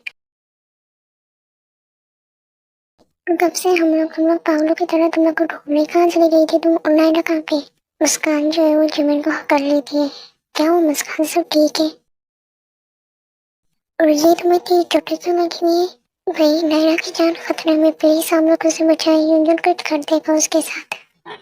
B: कब से हम लोग पागलों की तरह तुम लोग को ढूंढने कहाँ चली गई थी तुम? और नायरा कहाँ पे? मुस्कान जो है वो जिमिन को कर लेती है। क्या वो मुस्कान सब ठीक है? और ये तुम्हें इतनी चोटें क्यों लगी हुई है? भाई, नायरा की जान खतरे में, प्लीज हम लोग उसे बचाए। यूजन कुछ कर देगा उसके साथ।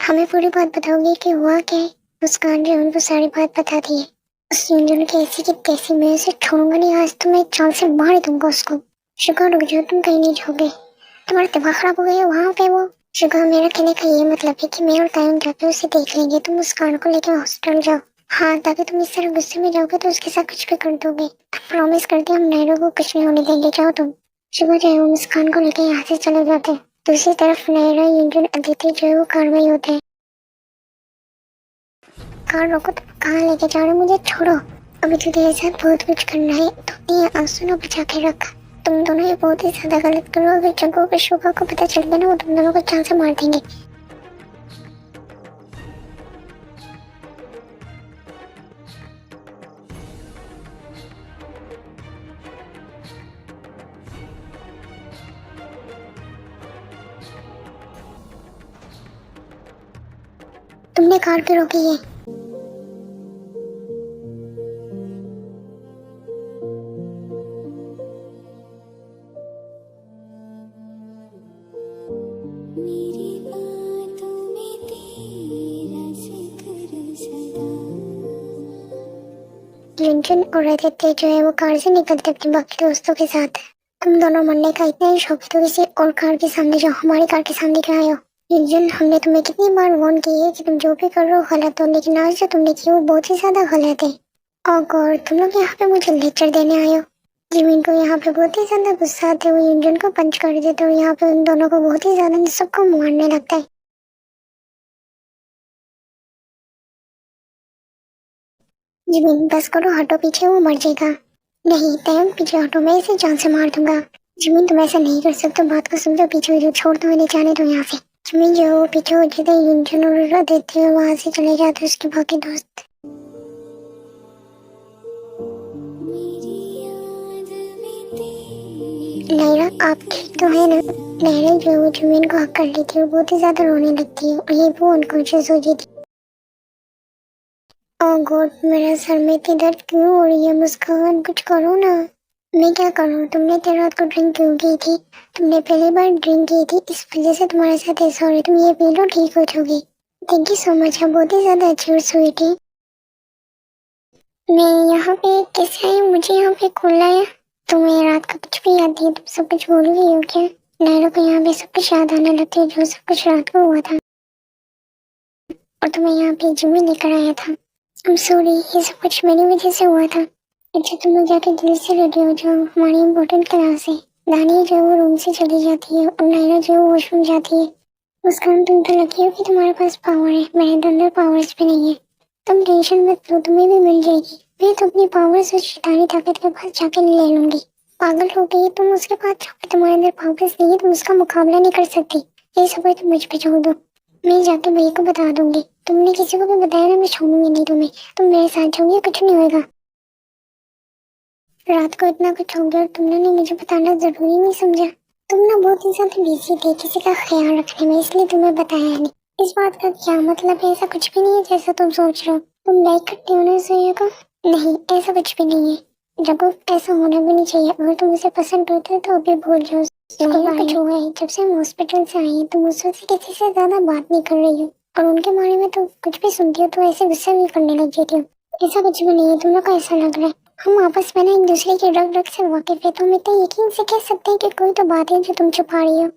B: हमें पूरी बात बताओगे कि हुआ क्या है? मुस्कान जो उनको सारी बात बताती है। उस यूजन की ऐसी की तैसी, मैं उसे छोड़ूंगा नहीं। आज तो मैं चाल से मार दूंगा उसको। शुक्र, रुक जाओ, तुम कहीं नहीं जाओगे। तुम्हारा दिमाग खराब हो गया वहाँ पे वो? शुक्र, मेरा कहने का ये मतलब है कि मैं और टाइम जाके उसे देख लेंगे। तुम मुस्कान को लेकर हॉस्पिटल जाओ। हाँ, ताकि तुम इस तरह गुस्से में जाओगे तो उसके साथ कुछ भी कर दोगे। प्रॉमिस करते हम नायरा को कुछ नहीं होने देंगे। जाओ तुम। शुक्र जो है वो मुस्कान को लेकर यहाँ से चले जाते हैं। दूसरी तरफ नायरा, यूजन, अदिति जो है वो कार में ही होते हैं। कार रोको, तुम कहाँ लेके जा रहे हो? मुझे छोड़ो। अभी तो तेरे साथ बहुत कुछ करना है, तो अपनी आंसू न बचा के रख। तुम दोनों ये बहुत ही ज्यादा गलत करो। अगर जग्गू को शुभा को पता चल गया ना, वो तुम दोनों को जान से मार देंगे। तुमने कार क्यों रोकी है?
E: मेरी बातों में तेरा जिक्र सदा।
B: यूजन और आदित्य जो है वो कार से निकलते अपने बाकी दोस्तों के साथ। तुम दोनों मरने का इतना ही शौक है तो किसी और कार के सामने जाओ, हमारी कार के सामने क्यों आए हो? यूजन, हमने तुम्हें कितनी बार वार्न की है कि तुम जो भी कर रहे हो गलत हो, लेकिन आज जो तुमने किया वो बहुत ही ज्यादा गलत है। और गौर, तुम लोग यहाँ पे मुझे लेक्चर देने आए हो। जिमिन को यहाँ पे बहुत ही ज्यादा गुस्सा आता है, वो यूजन को पंच कर देते हो। यहाँ पे उन दोनों को बहुत ही ज्यादा सबको मारने लगता है। जिमिन, बस करो, हटो पीछे, वो मर जाएगा। नहीं टाइम, पीछे हटो, मैं इसे जान से मार दूंगा। जिमिन, तुम ऐसा नहीं कर सकते, बात को समझो। पीछे हो, छोड़ दो, मैंने जाने दो यहाँ से। जिमिन जो है वो पीछे हो जाते हैं, यूजन और आदित्य वहाँ से चले जाते हैं, उसके बाकी दोस्त। नायरा आप ठीक तो है ना? नायरा जो है वो जिमिन को हक कर लेती है और बहुत ही ज्यादा रोने लगती है और ये वो अनकॉन्शियस हो जाती है। ओह गॉड, मेरा सर में इतनी दर्द क्यों हो रही है? मुस्कान कुछ करो ना। मैं क्या करूँ? तुमने इतनी रात को ड्रिंक क्यों की थी? तुमने पहली बार ड्रिंक की थी, इस वजह से तुम्हारे साथ ऐसा हो रहा है। तुम ये पी लो, ठीक हो जाओगी। थैंक यू सो मच, आप बहुत ही ज्यादा अच्छी और स्वीट है। मैं यहाँ पे कैसे आई? मुझे यहाँ पे कौन लाया? तुम्हें रात का कुछ भी याद नहीं? तुम सब कुछ भूल गई हो क्या? नायरा को यहाँ पे सब कुछ याद आने लगता है, जो सब कुछ रात को हुआ था और तुम्हें यहाँ पे जिम्मी लेकर आया था। I'm sorry, ये सब कुछ मेरी वजह से हुआ था। अच्छा तुम लोग जाके जल्दी से रेडी हो जाओ, हमारी इम्पोर्टेंट क्लास है। दानिया जो है वो रूम से चली जाती है और नायरा जो है वो वॉशरूम जाती है। मुस्कान तुम तो लकी हो कि तुम्हारे पास पावर है, मेरे अंदर पावर्स भी नहीं है। तुम टेंशन मत लो, तुम्हें भी मिल जाएगी। मैं तो अपनी पावर्स उस शैतानी ताकत के पास जाके ले लूंगी। पागल हो गई तुम? उसके पास जाके तुम्हारे अंदर पावर्स नहीं है, तुम उसका मुकाबला नहीं कर सकती। ये सब तुम मुझ पे छोड़ दो, मैं जाके भैया को बता दूंगी। तुमने किसी को भी बताया ना, मैं छोड़ूंगी नहीं तुम्हें। तुम मेरे साथ जाओगे, कुछ नहीं होगा। रात को इतना कुछ हो गया और तुमने नहीं मुझे बताना जरूरी नहीं समझा। तुम ना बहुत ही ज्यादा बिजी थे किसी का ख्याल रखने में, इसलिए तुम्हें बताया नहीं। इस बात का क्या मतलब है? ऐसा कुछ भी नहीं है जैसा तुम सोच रहे हो। तुम लाइक करते हो ना सोया को? नहीं, ऐसा कुछ भी नहीं है। जब ऐसा होना भी नहीं चाहिए। अगर तुम उसे पसंद होते तो अभी भूल जाओ। कुछ हुआ है जब से हम हॉस्पिटल से आई हैं, तुम उससे किसी से ज्यादा बात नहीं कर रही हो और उनके बारे में तो कुछ भी सुनती हो तो ऐसे गुस्सा भी करने लग जाती हो। ऐसा कुछ भी नहीं है, तुम लोग को ऐसा लग रहा है। हम आपस में ना एक दूसरे के रग रग से वाकिफ है, तो हम इतना यकीन से कह सकते हैं कि कोई तो बात है जो तुम छुपा रही हो।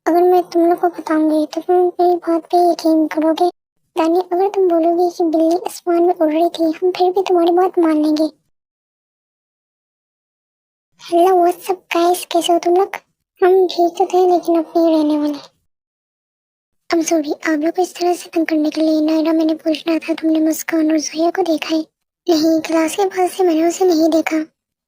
B: अगर मैं तुम लोग को बताऊंगी तो तुम मेरी बात पे यकीन करोगे। दानी, अगर तुम बोलोगे कि बिल्ली आसमान में उड़ रही थी, हम फिर भी तुम्हारी बात मान लेंगे। हेलो व्हाट्सअप गाइस, कैसे हो तुम लोग? हम ठीक तो थे लेकिन अब नहीं रहने वाले। I'm sorry, आप लोग को इस तरह से तंग करने के लिए। नायरा, मैंने पूछना था तुमने मुस्कान और जोया को देखा है? नहीं, क्लास के पास से मैंने उसे नहीं देखा।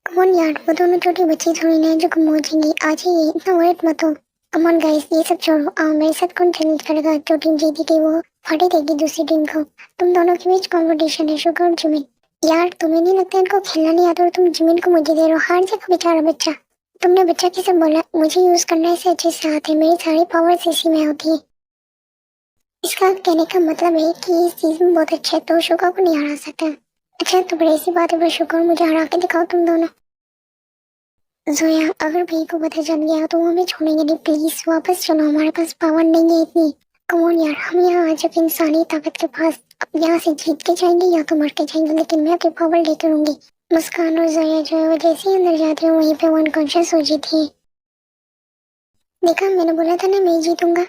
B: कमॉन यार, वो दोनों छोटी बच्ची थोड़ी ना जो गुम हो जाएंगी। आ जाइए, इतना वेट मत हो। कमॉन गाइस, ये सब छोड़ो, आओ मेरे साथ कौन चैलेंज करेगा। जो टीम जीतेगी वो फाड़ी देगी दूसरी टीम को। तुम दोनों के बीच कॉम्पिटिशन है, शुगर और जिमिन। यार तुम्हें नहीं लगता इनको खेलना नहीं आता और तुम जिमिन को मुझे दे रहे हो? हार जाएगा बेचारा बच्चा। तुमने बच्चा किसे बोला? मुझे यूज करने से अच्छे से आते हैं, मेरी सारी पावर्स इसी में होती है। इसका कहने का मतलब है कि इस सीजन बहुत अच्छा है तो शुगर को नहीं हरा सकता। अच्छा तो बड़ी सी बात है, पर शुगर मुझे हरा के दिखाओ तुम दोनों। जोया, अगर भाई को पता चल गया तो वो हमें छोड़ेंगे नहीं। प्लीज वापस चलो, हमारे पास पावर नहीं है इतनी। कमॉन यार, हम यहाँ आ चुके इंसानी ताकत के पास। अब यहाँ से जीत के जाएंगे या तो मर के जाएंगे, लेकिन मैं अपनी पावर लेकर रहूंगी। मुस्कान और जोया जो है वो जैसे ही अंदर जाती है वहीं पे वो अनकॉन्शियस हो जाती है। देखा, मैंने बोला था ना मैं जीतूंगा।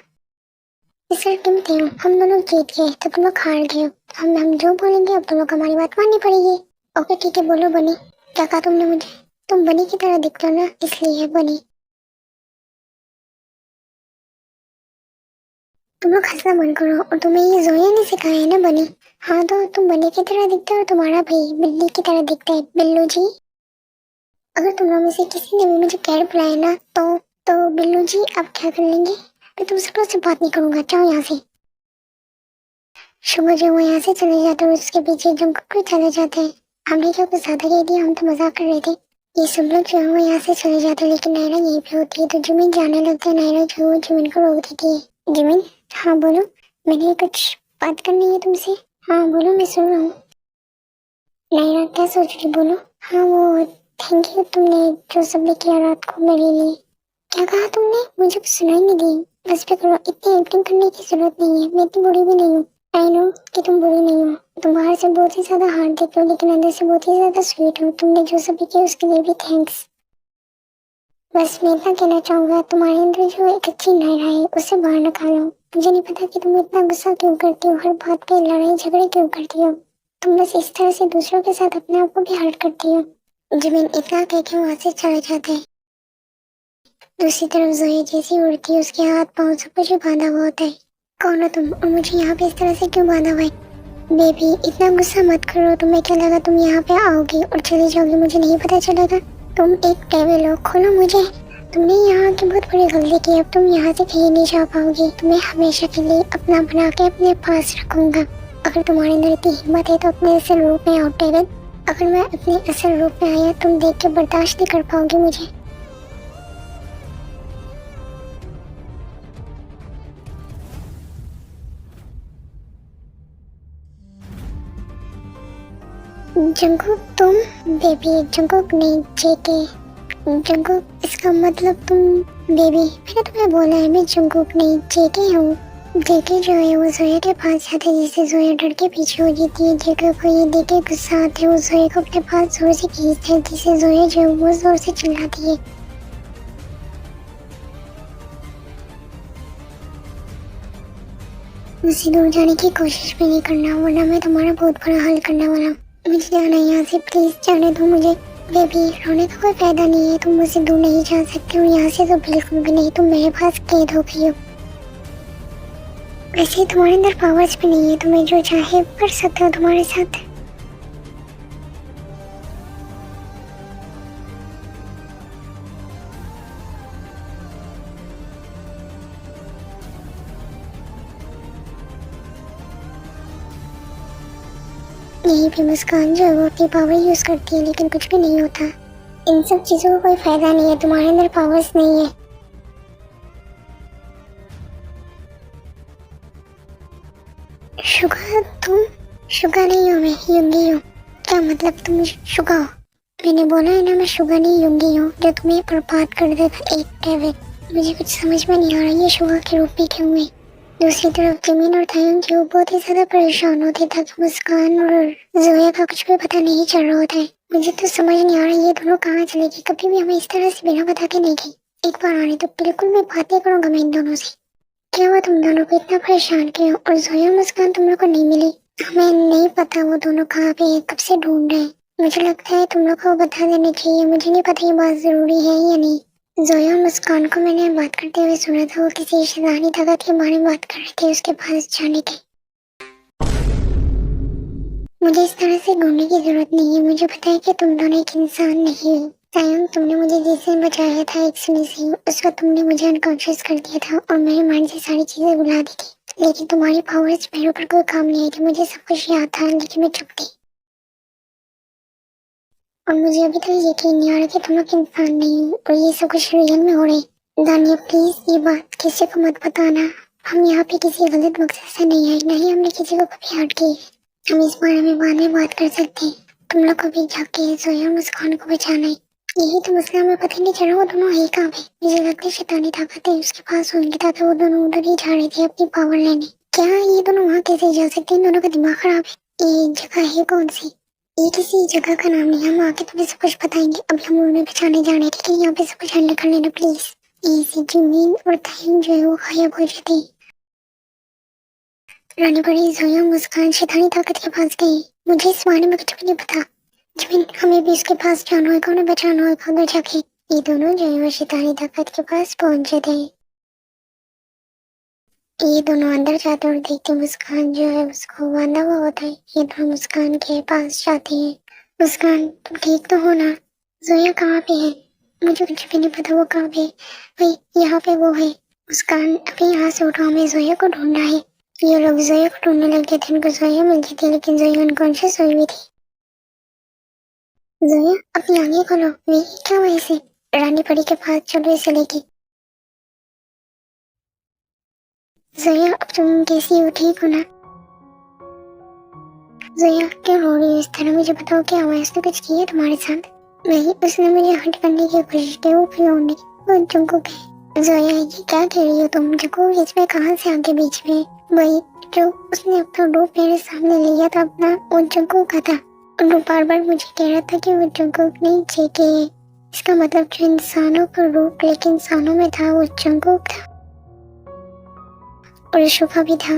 B: सर तुम थे हो, हम दोनों जीत गए तो तुम लोग हार गए हो। हम जो बोलेंगे अब तुम लोग हमारी बात माननी पड़ेगी। ओके ठीक है, बोलो बनी। क्या कहा तुमने मुझे? तुम बनी की तरह दिखते हो ना, इसलिए बनी। तुम लोग हंसना बंद करो। और तुम्हें ये जोया ने सिखाया है ना बनी? हाँ तो तुम बनी की तरह दिखते हो और तुम्हारा भाई बिल्ली की तरह दिखता है। बिल्लू जी, अगर तुम लोग में से किसी ने भी मुझे कैर बुलाया ना तो बिल्लू जी आप क्या कर लेंगे? मैं तुम सबको से बात नहीं करूंगा, जाओ यहाँ से। शुगर जो वो यहाँ से चले जाते हैं, उसके पीछे जंकुक भी चले जाते हैं। हमने क्या कुछ ज्यादा कह दिया? हम तो मजाक कर रहे थे। ये सब लोग जो है वो यहाँ से चले जाते हैं, लेकिन नायरा यहीं पे होती है तो जिमिन जाने लगता है। नायरा जो है जिमिन को रोक देती है। जिमिन, हाँ बोलो, मैंने कुछ बात करनी है तुमसे। हाँ बोलो, मैं सुन रहा हूँ। नायरा क्या सोच रही, बोलो। हाँ वो थैंक यू, तुमने जो सब भी किया रात को मेरे लिए। क्या कहा तुमने? मुझे कुछ सुनाई नहीं दी। बस पे करो, इतनी एक्टिंग करने की जरूरत नहीं है। मैं इतनी बुरी भी नहीं हूँ। आई नो कि तुम बुरी नहीं हो। तुम बाहर से बहुत ही ज्यादा हार्ड दिख रहे हो लेकिन अंदर से बहुत ही ज्यादा स्वीट हो। तुमने जो सब भी किया उसके लिए भी थैंक्स। बस मैं इतना कहना चाहूंगा, तुम्हारे अंदर जो एक अच्छी नायरा है उसे बाहर निकालो। मुझे नहीं पता कि तुम इतना गुस्सा क्यों करती हो, हर बात पे लड़ाई झगड़े क्यों करती हो। तुम बस इस तरह से दूसरों के साथ अपने आप को भी हर्ट करती हो। जिमिन इतना कह के वहाँ से चले जाते हैं। दूसरी तरफ जोया जैसी उड़ती है, उसके हाथ पाँव सब कुछ बांधा हुआ होता है। कौन हो तुम और मुझे यहाँ पे इस तरह से क्यों बांधा हुआ है? बेबी इतना गुस्सा मत करो। तुम्हें क्या लगा तुम यहाँ पे आओगी और चली जाओगी, मुझे नहीं पता चलेगा? तुम एक डेविल हो, खोलो मुझे। तुमने यहाँ की बहुत बड़ी गलती की, अब तुम यहाँ से कहीं नहीं जा पाओगी। तुम्हें हमेशा के लिए अपना बना के अपने पास रखूंगा। अगर तुम्हारे अंदर इतनी हिम्मत है तो अपने असल रूप में आओ डेविल। अगर मैं अपने असल रूप में आया तुम देख के बर्दाश्त नहीं कर पाओगी मुझे। जंगकुक तुम बेबी, जंगकुक नहीं जेके। जंगकुक इसका मतलब तुम बेबी। मैंने तुम्हें बोला है मैं जंगकुक नहीं जेके हूँ। जेके जो है वो जोया के पास जाते है जिससे जोया डर के पीछे हो जाती है। जेके को ये देख के गुस्सा आता है, वो जोया को अपने पास जोर से खींचता है जिससे जोया जो है वो जोर से चिल्लाती है। मुझसे दूर जाने की कोशिश भी नहीं करना वरना मैं तुम्हारा बहुत बड़ा हल करने वाला हूँ। मुझे जाना है यहाँ से, प्लीज जाने दो मुझे। बेबी रोने का कोई फायदा नहीं है, तुम मुझसे दूर नहीं जा सकते हो यहाँ से तो बिल्कुल भी नहीं। तुम मेरे पास कैद हो गई हो। वैसे तुम्हारे अंदर पावर्स भी नहीं है, तुम्हें जो चाहे कर सकते हो तुम्हारे साथ। यही भी मुस्कान जो है वो अपनी पावर यूज करती है लेकिन कुछ भी नहीं होता। इन सब चीजों का कोई फायदा नहीं है, तुम्हारे अंदर पावर्स नहीं है। शुगा तुम? शुगा नहीं हो, मैं युंगी हूँ। क्या मतलब तुम शुगा हो? मैंने बोला है ना मैं शुगा नहीं युंगी हूँ जो तुम्हें बर्बाद कर देगा एक डेविड। मुझे कुछ समझ में नहीं आ रहा ये शुगा के रूप में क्यों है। दूसरी तरफ जमीन और तायुन जो बहुत ही ज्यादा परेशान होते ताकि मुस्कान और जोया का कुछ भी पता नहीं चल रहा होता है। मुझे तो समझ नहीं आ रहा ये दोनों कहाँ चले गए, कभी भी हमें इस तरह से बिना बता के नहीं गई। एक बार आने तो बिल्कुल मैं बातें करूंगा मैं इन दोनों से। क्या हुआ तुम दोनों को इतना परेशान क्यों? और जोया मुस्कान तुम लोग को नहीं मिली? हमें नहीं पता वो दोनों कहाँ पे है, कब से ढूंढ रहे हैं। मुझे लगता है तुम लोग को बता देना चाहिए, मुझे नहीं पता ये बात जरूरी है या नहीं। जोया मुस्कान को मैंने बात करते हुए सुना था, वो किसी शैतानी ताकत के बारे में बात कर रहे थे उसके पास जाने की। मुझे इस तरह से ढूंढने की जरूरत नहीं है, मुझे पता है कि तुम दोनों एक इंसान नहीं हो। तायुन तुमने मुझे जिससे बचाया था एक्समी से, उस वक्त तुमने मुझे अनकॉन्शियस कर दिया था और मेरे माइंड से सारी चीजें भुला दी थी। लेकिन तुम्हारी पावर्स मेरे ऊपर कोई काम नहीं आई थी, मुझे सब कुछ याद था लेकिन मैं चुप थी। और मुझे अभी तक यकीन नहीं आ रहा कि तुम लोग इंसान नहीं हो और ये सब कुछ रियल में हो रहा है। दानिया प्लीज ये बात किसी को मत बताना, हम यहाँ पे किसी गलत मकसद से नहीं आए, नहीं हमने किसी को कभी हर्ट किया है। हम इस बारे में बाद में बात कर सकते हैं। तुम लोग को भी जाके जोया मुस्कान को बचाना है। यही तो मसला, हमें पता नहीं चल रहा वो दोनों है कहाँ पे। मुझे लगता है शैतानी ताकत है उसके पास होंगी ताकि वो दोनों उधर ही जा रहे थे अपनी पावर लेने। क्या ये दोनों वहाँ कैसे जा सकते हैं? इन दोनों का दिमाग खराब है। ये जगह है कौन सी? ये किसी जगह का नाम नहीं, हम आके तुम्हें सब कुछ बताएंगे। अभी हम उन्हें बचाने जा रहे हैं, ठीक है? यहाँ पे सब कुछ हैंडल कर लेना प्लीज। ये जमीन और तायुन जो है वो गायब हो जाती। रानी बड़ी जोया मुस्कान शैतानी ताकत के पास गई। मुझे इस बारे में कुछ भी नहीं पता। जमीन हमें भी उसके पास जाना होगा, उन्हें बचाना होगा उधर जाके। ये दोनों जो है वो शैतानी ताकत के पास पहुंच जाते हैं। ये दोनों अंदर जाते और देखते मुस्कान जो है उसको बांधा हुआ होता है। ये दोनों मुस्कान के पास जाते हैं। मुस्कान तुम ठीक तो हो ना? जोया कहाँ पे है? मुझे कुछ भी नहीं पता वो कहाँ पे है। भाई यहाँ पे वो है। मुस्कान अभी यहाँ से उठा, हमें जोया को ढूंढना है। ये लोग जोया को ढूंढने लग गए थे, उनको जोया मिल गई थी लेकिन जोया अनकॉन्शियस हुई हुई थी। जोया अपनी आंखें खोलो। नहीं क्या वहीं से? रानी परी के पास चलो इसे लेके। जोया अब तुम कैसी हो, ठीक हो ना? जोया क्यों रो रही है इस तरह? मुझे बताओ क्या हुआ? उसने कुछ किया तुम्हारे साथ? नहीं, उसने मुझे हट करने की कोशिश की, वो क्यों नहीं? वो जंगकुक है। जोया ये क्या कह रही हो तुम? जंगकुक इसमें कहाँ से आगे बीच में? वही जो उसने अपना रूप मेरे सामने लिया था अपना, वो जंगकुक का था। और वो बार बार मुझे कह रहा था कि वो जंगकुक नहीं जेके है। इसका मतलब जो इंसानों का रूप लेकिन इंसानों में था वो जंगकुक था और शुभा भी था।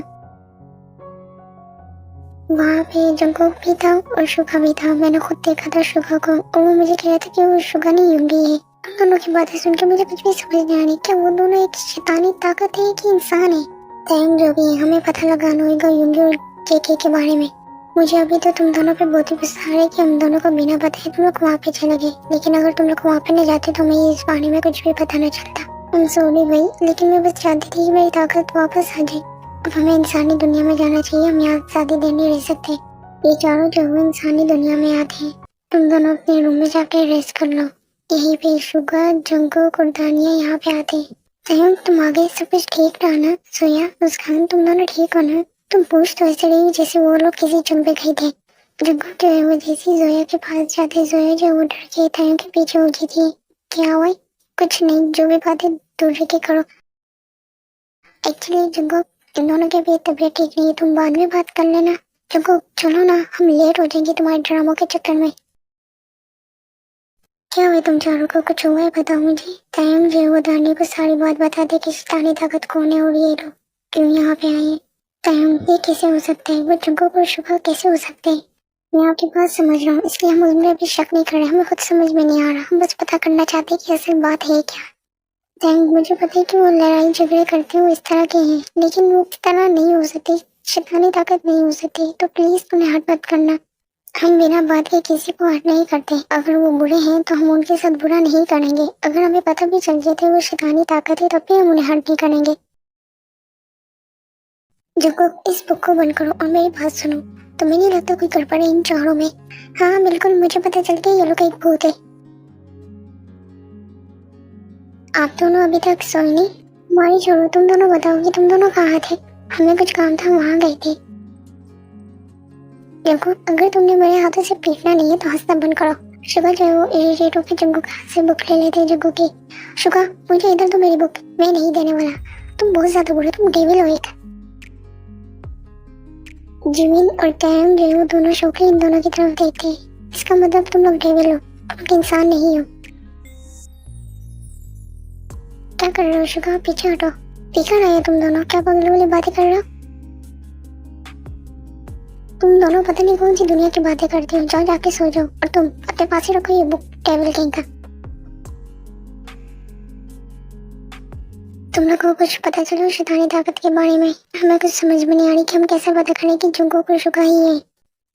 B: वहाँ पे जंगकुक भी था और शुभा भी था। मैंने खुद देखा था शुभा को और वो मुझे कह रहा था कि वो शुभा नहीं युंगी है। उन दोनों की बातें सुन के मुझे कुछ भी समझ नहीं आ रही, क्या वो दोनों एक शैतानी ताकत है कि इंसान है? टाइम जो भी है हमें पता लगाना होगा युंगी और जेके के बारे में। मुझे अभी तो तुम दोनों पे बहुत ही गुस्सा आ रहा है कि हम दोनों को बिना बताए तुम लोग वहाँ पे चले गए, लेकिन अगर तुम लोग वहाँ पे न जाते तो हमें इस बारे में कुछ भी पता न चलता। I'm sorry भाई, लेकिन मैं बस चाहती थी कि मेरी ताकत वापस आ जाए। अब हमें इंसानी दुनिया में जाना चाहिए, हम यहाँ ज्यादा देर नहीं रह सकते। ये चारों जो है इंसानी दुनिया में आते हैं। तुम दोनों अपने रूम में जाके रेस्ट कर लो। यहीं पे शुगा जंगकुक और दानिया यहाँ पे आते हैं। तायुन तुम आगे सब कुछ ठीक रहा ना? सोया मुस्कान तुम दोनों ठीक हो ना? तुम पूछ तो ऐसे रही जैसे वो लोग किसी जंग पे गए थे। जग्गू जो है वो जैसी जोया के पास जाते जोया जो वो डर के तायों के पीछे हो गई थी। क्या हुआ? कुछ नहीं, जो भी बात है दूर रह के करो। एक्चुअली जग्गू इन दोनों के भी तबीयत ठीक नहीं है, तुम बाद में बात कर लेना। जग्गू चलो ना, हम लेट हो जाएंगे तुम्हारे ड्रामों के चक्कर में। क्या हुआ तुम चारों को? कुछ हुआ है बताओ मुझे। तायम जो है वो दानी को सारी बात बता दे कि शैतानी ताकत कौन है और ये लोग क्यों यहाँ पे आए हैं। तायम ये कैसे हो सकता है? वो जग्गू और शुभा कैसे हो सकते हैं? मैं आपकी बात समझ रहा हूँ, इसलिए हम उनमें अभी शक नहीं कर रहे। हमें खुद समझ में नहीं आ रहा, हम बस पता करना चाहते हैं कि असल बात है क्या। थैंक मुझे पता है कि वो लड़ाई झगड़े करते हो इस तरह के हैं, लेकिन वो इस तरह नहीं हो सकती, शैतानी ताकत नहीं हो सकती। तो प्लीज तुम्हें हट मत करना। हम बिना बात के किसी को हट नहीं करते। अगर वो बुरे हैं तो हम उनके साथ बुरा नहीं करेंगे। अगर हमें पता भी चल जाए वो शैतानी ताकत है तब भी हम उन्हें हट नहीं करेंगे। जब इस बुक को बंद करो और मेरी बात सुनो। तुम्हें नहीं लगता कोई गड़बड़ है इन चारों में? हाँ बिल्कुल, मुझे पता चल गया ये लोग एक भूत है। आप दोनों अभी तक सोए नहीं? हमारी छोड़ो, तुम दोनों बताओ कि तुम दोनों कहाँ थे? हमें कुछ काम था, वहाँ गए थे। देखो अगर तुमने मेरे हाथों से पीटना नहीं है तो हंसना बंद करो। शुगा जो है वो इरिटेट होकर जग्गू के हाथ से बुक ले लेते हैं। जग्गू की, शुगा मुझे इधर तो मेरी बुक, मैं नहीं देने वाला। तुम बहुत ज्यादा बुरे, तुम डेविल हो एक। जिमिन और टैम जो है वो दोनों शो के इन दोनों की तरफ देखते हैं। इसका मतलब तुम लोग डेविल हो, तुम इंसान नहीं हो। क्या कर रहे हो शुगा? पीछे हटो। पीछे रहे हो तुम दोनों, क्या पागल वाली बातें कर रहे हो? तुम दोनों पता नहीं कौन सी दुनिया की बातें करते हो। जाओ जाके सो जाओ। और तुम अपने पास ही रखो ये बुक, टेबल किंग का। तुम लोग को कुछ पता चलो शैतानी ताकत के बारे में? हमें कुछ समझ में नहीं आ रही कि हम कैसे पता करें कि जुगो को शुगा ही है।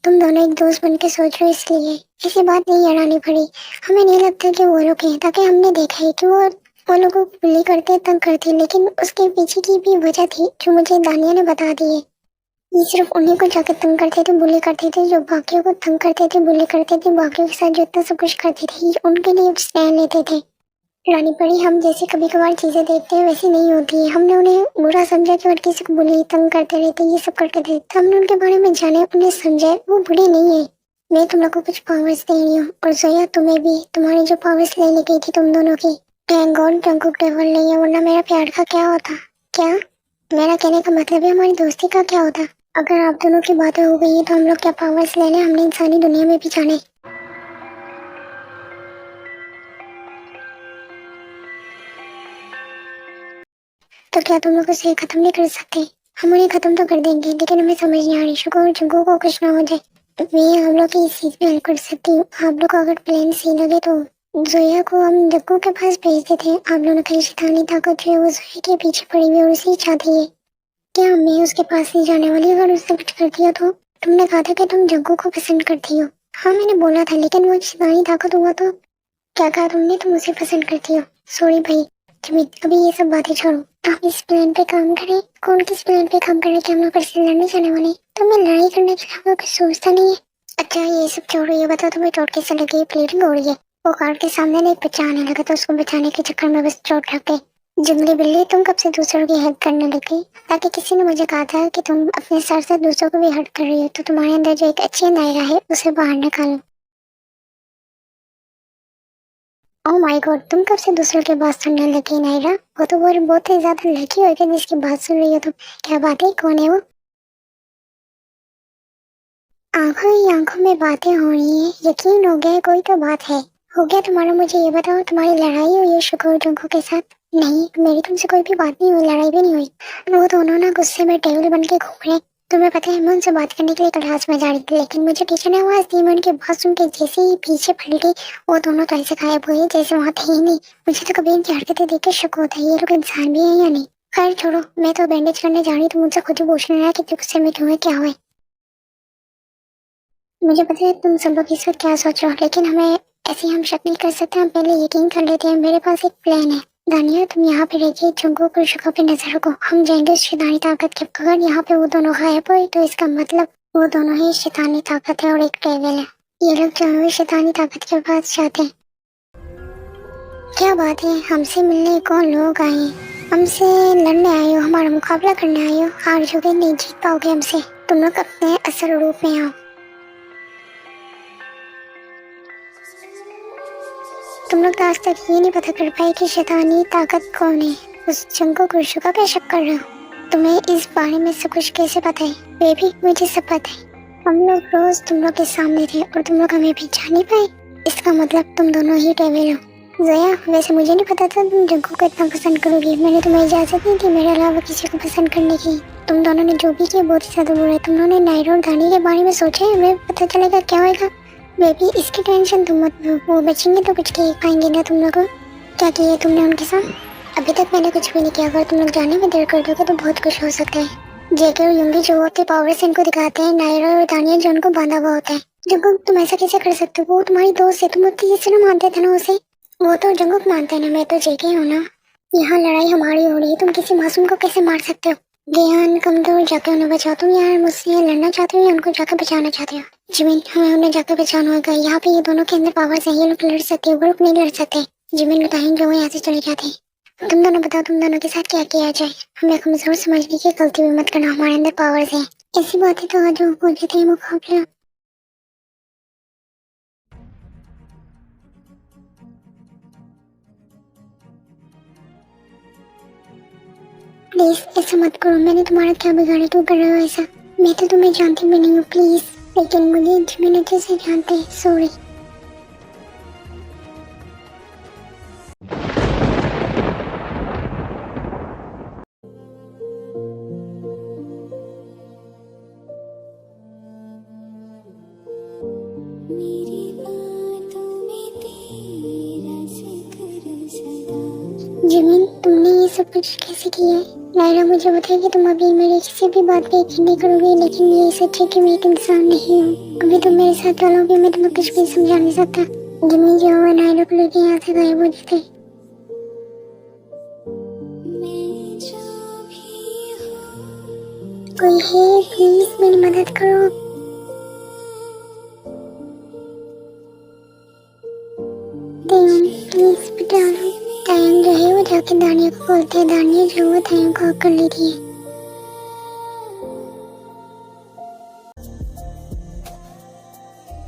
B: तुम दोनों एक दोस्त बन के सोच रहे हो इसलिए ऐसी बात नहीं अड़ानी पड़ी। हमें नहीं लगता कि वो लोग हैं, ताकि हमने देखा है कि वो लोगों को बुली करते तंग करते, लेकिन उसके पीछे की भी वजह थी जो मुझे दानिया ने बता दी है। ये सिर्फ उन्हीं को जाकर तंग करते थे, बुली करते थे, जो बाकियों को तंग करते थे, बुली करते थे, बाकियों के साथ जो इतना सब कुछ करते थे, ये उनके लिए स्टैंड लेते थे। रानी परी, हम जैसे कभी कभार चीजें देखते हैं वैसी नहीं होती है। हमने उन्हें बुरा समझा कि और किसी को बुली तंग करते रहते, ये सब करते थे। तो हमने उनके बारे में जाने, उन्हें समझे, वो बुरे नहीं है। मैं तुम लोग को कुछ पावर्स दे रही हूँ, और जोया तुम्हें भी। तुम्हारी जो पावर्स ले ली गई थी तुम दोनों की, थैंक गॉड जंगकुक डेविल नहीं है, वरना मेरा प्यार का क्या होता? क्या मेरा कहने का मतलब है हमारी दोस्ती का क्या होता? अगर आप दोनों की बातें हो गई है तो हम लोग क्या पावर्स ले लें? हमने इंसानी दुनिया में भी जाने। तो क्या तुम लोग उसे खत्म नहीं कर सकते? हम उन्हें खत्म तो कर देंगे, लेकिन हमें समझ नहीं आ रही शुको और जग्गू को कुछ ना हो जाए। मैं आप लोग की इस चीज में हेल्प कर सकती हूँ। आप लोग को अगर प्लान सही लगे तो जोया को हम जग्गू के पास भेज देते हैं। आप लोगों की शैतानी ताकत जो है वो जोया के पीछे पड़ी हुई और उसे ही चाहती है। क्या मैं उसके पास नहीं जाने वाली? अगर उसने कुछ कर दिया तो? तुमने कहा था कि तुम जग्गू को पसंद करती हो। हाँ मैंने बोला था, लेकिन वो शैतानी ताकत हुआ तो? क्या कहा तुमने? तुम उसे पसंद करती हो? सॉरी भाई, अभी ये सब बातें छोड़ो, आप इस प्लान पे काम करें। कौन किस प्लान पे काम करे? कि हम लोग फिर से लड़ने जाने वाले? तो मैं लड़ाई करने के अलावा कुछ सोचता नहीं है। अच्छा ये सब छोड़ो, ये बताओ तुम्हें चोट कैसे लगी? ब्लीडिंग हो रही है? वो कार के सामने ना एक बच्चा आने लगा था, उसको बचाने के चक्कर में बस चोट लग गई। जंगली बिल्ली, तुम कब से दूसरों की हेल्प करने लगी? ताकि किसी ने मुझे कहा था कि तुम अपने सर से दूसरों को भी हेल्प कर रही हो, तो तुम्हारे अंदर जो एक अच्छी नायरा है उसे बाहर निकालो। ओह माय गॉड, तुम कब से दूसरों की बात सुनने लगी नायरा? वो तो बहुत ही ज्यादा लकी होगी जिसकी बात सुन रही हो तुम। क्या बात है? कौन है वो? आंखों ही आंखों में बातें हो रही है, यकीन हो गया कोई तो बात है। हो गया तुम्हारा? मुझे ये बताओ, तुम्हारी लड़ाई हुई है शुको जुंको के साथ? नहीं, मेरी तुमसे कोई भी बात नहीं हुई, लड़ाई भी नहीं हुई। वो दोनों ना गुस्से में टेबल बन के घूम रहे। तुम्हें पता है मैं उनसे बात करने के लिए क्लास में जा रही थी, लेकिन मुझे टीचर ने आवाज दी। मैं उनकी बात सुन के जैसे ही पीछे पलटी, वो दोनों तो ऐसे गायब हुए जैसे वहाँ थे ही नहीं। मुझे तो कभी इनकी हरकतें देख के शक होता है, ये लोग इंसान भी है या नहीं। खैर छोड़ो, मैं तो बैंडेज करने जा रही थी। मुझसे खुद ही पूछने लगा कि गुस्से में क्यों है, क्या हुआ? मुझे पता है तुम सब लोग इस वक्त क्या सोच रहे हो, लेकिन हमें ऐसे हम शक नहीं कर सकते। हम पहले यकीन कर लेते हैं। मेरे पास एक प्लान है। दानिया तुम यहाँ पे रहिए, जंगू और शुगा पे नजर रखो। हम जाएंगे उस शैतानी ताकत के। अगर यहाँ पे वो दोनों गायब हुए तो इसका मतलब वो दोनों ही शैतानी ताकत है और एक टेबल है। ये लोग जो है शैतानी ताकत के पास जाते हैं। क्या बात है, हमसे मिलने कौन लोग आए? हमसे लड़ने आए हो? हमारा मुकाबला करने आए हो? हार जोगे, नहीं जीत पाओगे हमसे। तुम लोग अपने असल रूप में आओ। तुम लोग तो आज तक ये नहीं पता कर पाए कि शैतानी ताकत कौन है। उस जंगकुक और शुगा पे शक कर रहे हो। तुम्हें इस बारे में सब कुछ कैसे पता है? बेबी मुझे सब पता है। हम लोग रोज तुम लोग के सामने थे और तुम लोग हमें पहचान नहीं पाए। इसका मतलब तुम दोनों ही डेविल हो। ज़ोया, वैसे मुझे नहीं पता था तुम जंगकुक को इतना पसंद करोगी। मैंने तुम्हें इजाज़त नहीं दी मेरे अलावा किसी को पसंद करने की। तुम दोनों ने जो भी किया बहुत ही ज़्यादा बुरा है। तुम दोनों ने नायरा और दानी के बारे में सोचा है? हमें पता चलेगा क्या होगा। बेबी इसकी टेंशन तुम मत लो, वो बचेंगे तो कुछ कह पाएंगे ना तुम लोग। क्या किया तुमने उनके साथ? अभी तक मैंने कुछ भी नहीं किया। अगर तुम लोग जाने में देर कर दोगे तो बहुत कुछ हो सकता है। जेके और युंगी जो होते पावर से इनको दिखाते हैं, नायरा और दानिया जो उनको बांधा हुआ होता है। जंगकुक तुम ऐसा कैसे कर सकते हो? वो तुम्हारी दोस्त है, तुम उसकी जिससे ना मानते थे ना उसे। वो तो जंगकुक मानते हैं ना, मैं तो जेके हूँ ना। यहाँ लड़ाई हमारी हो रही है, तुम किसी मासूम को कैसे मार सकते हो? ज्ञान कमजोर जाके उन्हें बचाओ। तुम यार मुझसे लड़ना चाहते हो या उनको जाकर बचाना चाहते हो? जिमिन हमें उन्हें जाकर बचाना होगा। यहाँ पे ये दोनों के अंदर पावर है, ये लोग लड़ सकते हैं, ग्रुप नहीं लड़ सकते। जिमिन बताएंगे जो यहाँ से चले जाते हैं। तुम दोनों बताओ तुम दोनों के साथ क्या किया जाए? हमें कमजोर समझने की गलती भी मत करना, हमारे अंदर पावर है। ऐसी बातें तो आज हो जाते हैं मुकाबला। प्लीज ऐसा मत करो, मैंने तुम्हारा क्या बिगाड़ा? क्यों कर रहे हो ऐसा? मैं तो तुम्हें जानती भी नहीं हूँ प्लीज। लेकिन मुझे जिमिन अच्छे से जानते हैं, सॉरी।
E: मेरी बातों में तेरा जिक्र सदा।
B: जिमिन तुमने ये सब कुछ कैसे किया है? नायरा मुझे बताया कि तुम अभी मेरे किसी भी बात पे यकीन नहीं करोगे, लेकिन ये सच है कि मैं एक इंसान नहीं हूँ। अभी तुम मेरे साथ चलोगे, मैं तुम्हें कुछ भी समझा नहीं सकता। जिमिन जो हुआ नायरा को लेके यहाँ से गायब हो जाते।
E: मैं जो भी हूँ
B: कोई है प्लीज मेरी मदद करो। प्लीज बता दो। तायंग जो है वो जाके दानिया को बोलते हैं। दानिया जो वो तायंग को हक कर लेती है।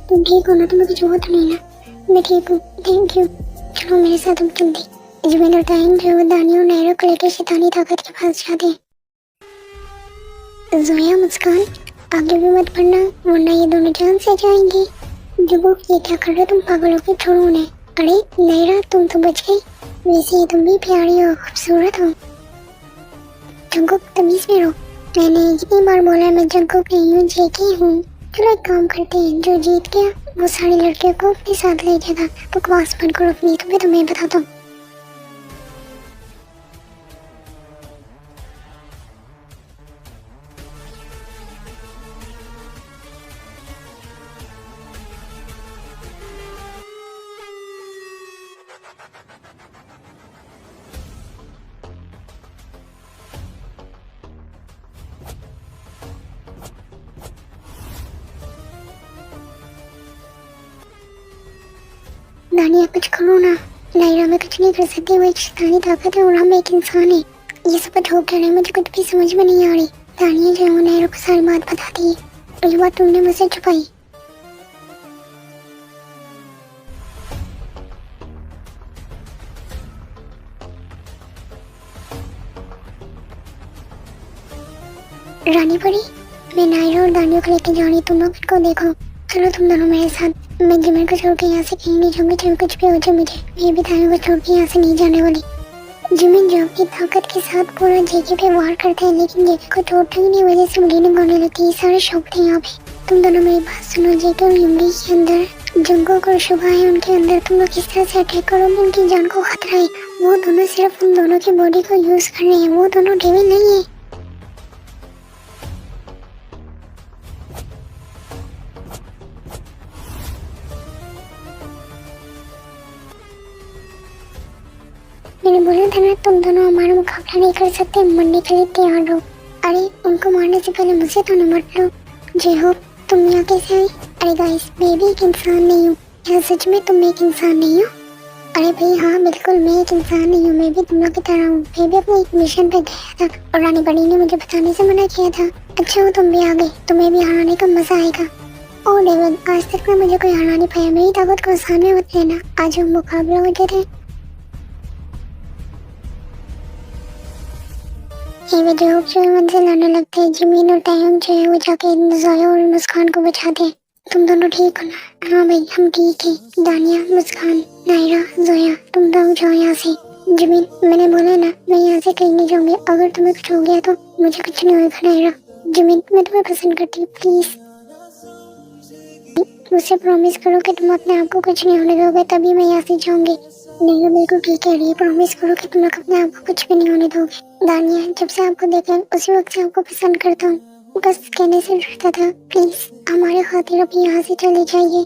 B: तुम ठीक हो ना? तुम्हें कुछ हुआ तो नहीं ना? मैं ठीक हूँ, थैंक यू। चलो मेरे साथ तुम जल्दी। जिमिन और तायंग जो वो दानिया और नायरा को लेकर शैतानी ताकत के पास जाते हैं। ज़ोया मुस्कान आगे भी मत बढ़ना वरना ये दोनों जान से जाएंगे। जुगो ये क्या कर रहे हो तुम? पागल हो के छोड़ो उन्हें। अरे नायरा तुम तो बच गई। वैसे तुम भी प्यारी हो, खूबसूरत हो। जंगकुक तमीज में रहो। मैंने कितनी बार बोला मैं जंगकुक नहीं हूँ, जेके हूँ। चलो एक काम करते हैं, जो जीत गया वो सारी लड़कियों को अपने साथ ले जाएगा। बकवास बंद करो अपनी, तुम्हें बताता हूँ। दानिया कुछ करो ना। नायरा में कुछ नहीं कर सकती, वो एक शैतानी ताकत है और हम एक इंसान है। ये सब कुछ हो क्या रहा है? मुझे कुछ भी समझ में नहीं आ रही। दानिया जो है वो नायरा को सारी बात बताती है और ये बात तुमने मुझसे छुपाई। रानी परी मैं नायरा और दानिया को लेके जा रही, तुम लोग इनको देखो। चलो तुम दोनों मेरे साथ। मैं जिमिन को छोड़ के यहाँ से कहीं नहीं जाऊंगी, चाहे कुछ भी हो जाए मुझे। मैं भी दानिया को छोड़ के यहाँ से नहीं जाने वाली। जिमिन जो अपनी ताकत के साथ पूरा जेके पे वार करता है, लेकिन जेके को चोट लगी नहीं, वजह से ब्लीडिंग होने लगती है। सारे शौक थे यहाँ पे। तुम दोनों मेरी बात सुनो। जेके और युंगी के अंदर जंगकुक और शुभा है, उनके अंदर तुम लोग किस तरह से अटैक करोगे? उनकी जान को खतरा है। वो दोनों सिर्फ उन दोनों की बॉडी को यूज कर रहे हैं, वो दोनों डेविल नहीं है। मैंने बोला था ना तुम दोनों हमारा मुकाबला नहीं कर सकते, मरने के लिए तैयार रहो। अरे उनको मारने से पहले मुझसे तो न मत लो। जे हो तुम यहाँ कैसे आई? अरे गाइस मैं भी एक इंसान नहीं हूँ। क्या सच में तुम एक इंसान नहीं हो? अरे भाई हाँ बिल्कुल मैं एक इंसान नहीं हूँ, मैं भी तुम लोग की तरह हूँ। मैं भी अपने एक मिशन पे गया था और रानी बड़ी ने मुझे बताने से मना किया था। अच्छा हो तुम भी आ गए, तुम्हें भी हराने का मजा आएगा। ओ डेविड, आज तक में मुझे कोई हरा नहीं पाया। मेरी ताकत को सामने मत लेना। आज हम मुकाबला हो गए थे। ये वीडियो जो मन से लड़ने लगते हैं, जिमीन और टाइम जो है वो जाके जोया और मुस्कान को बचाते। तुम दोनों ठीक हो ना? हाँ भाई, हम ठीक है। दानिया, मुस्कान, नायरा, जोया, तुम दोनों जाओ यहाँ से। जिमीन, मैंने बोला ना, मैं यहाँ से कहीं नहीं जाऊंगी। अगर तुम्हें कुछ हो गया तो मुझे कुछ नहीं होगा। नायरा, जिमीन, मैं तुम्हें पसंद करती हूँ, प्लीज मुझसे प्रॉमिस करो कि तुम अपने आप को कुछ नहीं होने दोगे, तभी मैं यहाँ से जाऊंगी। नहीं, बिल्कुल ठीक कह रही है। प्रॉमिस करो कि तुम लोग अपने आप को कुछ भी नहीं होने दोगे। दानिया, जब से आपको देखा उसी वक्त से आपको पसंद करता हूँ। बस कहने से डरता था। प्लीज हमारे खातिर अब यहाँ से चले जाइए।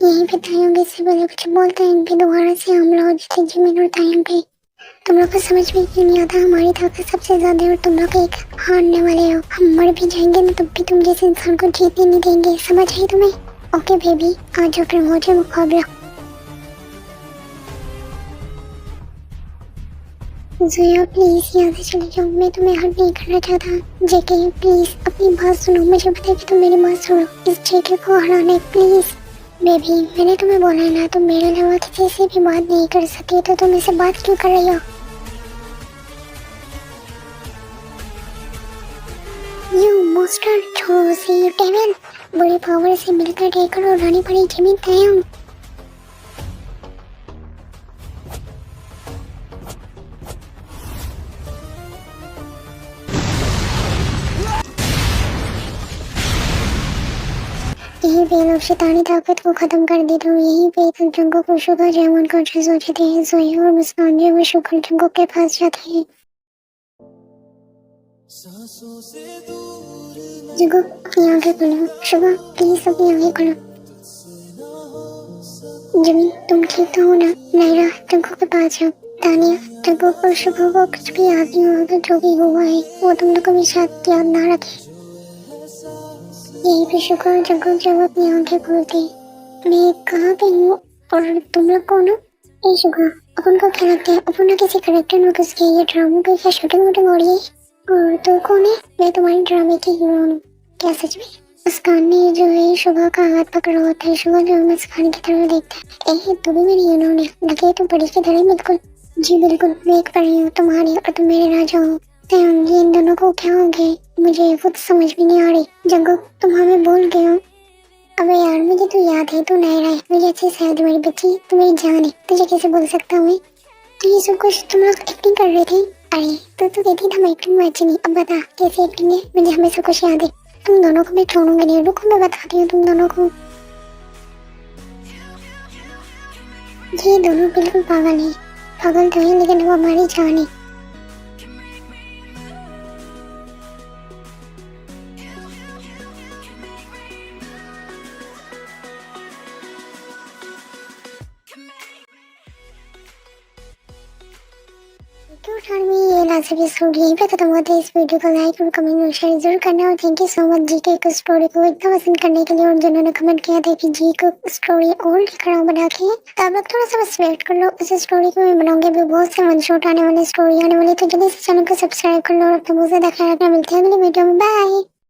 B: यहीं पे तायंग इससे पहले कुछ बोलते हैं भी दोबारा से हमला हो जाते जिमीन और तायंग पे। तुम लोग को समझ में क्यों नहीं आता? हमारी ताकत सबसे ज्यादा है और तुम लोग एक हारने वाले हो। हम मर भी जाएंगे ना तब भी तुम जैसे इंसान को जीतने नहीं देंगे। समझ आई तुम्हें? ओके बेबी, आज जो फिर हो जाए मुकाबला। जोया प्लीज यहाँ से चले जाओ। मैं तुम्हें हर्ट नहीं करना चाहता। जेके प्लीज अपनी बात सुनो। मुझे पता है कि तुम मेरी बात सुनो। इस जेके को हराना प्लीज। बेबी, मैंने तुम्हें बोला है ना, तुम मेरे अलावा किसी से भी बात नहीं कर सकती, तो तुम इससे बात क्यों कर रही हो? यू मोस्टर, छोड़ो से। डेविल, बड़ी पावर से मिलकर टेकर और रानी पड़ी जिमीन तायंग। यही पे लोग शैतानी ताकत को खत्म कर देते हो। यही पे तक जंगों को शुगर जब अनकॉन्शियस हो जाते हैं। जोया और मुस्कान जो वो शुगर जंगों के पास जाते हैं। जंगों, अपनी आंखें खोलो। शुगर, प्लीज अपनी आंखें खोलो। जिमीन, तुम ठीक तो हो ना? नायरा, जंगों के पास जाओ। तानिया, जंगों और शुगर को कुछ भी याद नहीं होगा। जो भी हुआ है वो तुम लोग कभी शायद याद ना रखे। यही पे शुक्र जगह जब अपनी आंखें खोलते। मैं कहाँ पे हूँ और तुम लोग कौन हो? ये शुक्र, अपन को क्या लगता है अपन ना किसी करेक्टर में घुस गए? ये ड्रामों की क्या शूटिंग वूटिंग हो रही है? और तू कौन है? मैं तुम्हारे ड्रामे की हीरोइन हूँ। क्या सच में? मुस्कान ने जो है शुभा का हाथ पकड़ा होता है। शुभा जो मुस्कान की तरफ देखता है। तू भी मेरी हीरोइन है? लगे तो बड़ी की तरह। बिल्कुल जी बिल्कुल, मैं एक परी हूँ तुम्हारी और तुम मेरे राजा हो। इन दोनों को क्या हो गए मुझे खुद समझ भी नहीं आ रही। जंगो, तुम हमें भूल गए हो? अबे यार, मुझे तो याद है, तू नायरा है। मुझे अच्छे से याद है, मेरी बच्ची तू मेरी जान है। तुझे कैसे बोल सकता हूँ मैं? तो ये सब कुछ तुम लोग एक्टिंग कर रहे थे? अरे तो कहती था मैं एक्टिंग में अच्छी नहीं। अब बता कैसी एक्टिंग है? मुझे हमें सब कुछ याद है। तुम दोनों को मैं छोड़ूंगी नहीं। रुको मैं बताती हूँ तुम दोनों को। ये दोनों बिल्कुल पागल है। पागल तो है लेकिन वो हमारी जान है। ये लास्ट एपिसोड यहीं पे खत्म होता है। इस वीडियो को लाइक और कमेंट और शेयर जरूर करना। और थैंक यू सो मच जी के इस स्टोरी को इतना पसंद करने के लिए और जिन्होंने कमेंट किया था कि जी को स्टोरी और लेकर आओ बना के। तो आप लोग थोड़ा सा बस वेट कर लो, उस स्टोरी को मैं बनाऊंगी। अभी बहुत से वन शॉट आने वाली स्टोरी आने वाली, तो जल्दी से चैनल को सब्सक्राइब कर लो और अपना बहुत ज्यादा ख्याल रखना। मिलते हैं अगली वीडियो में। बाय।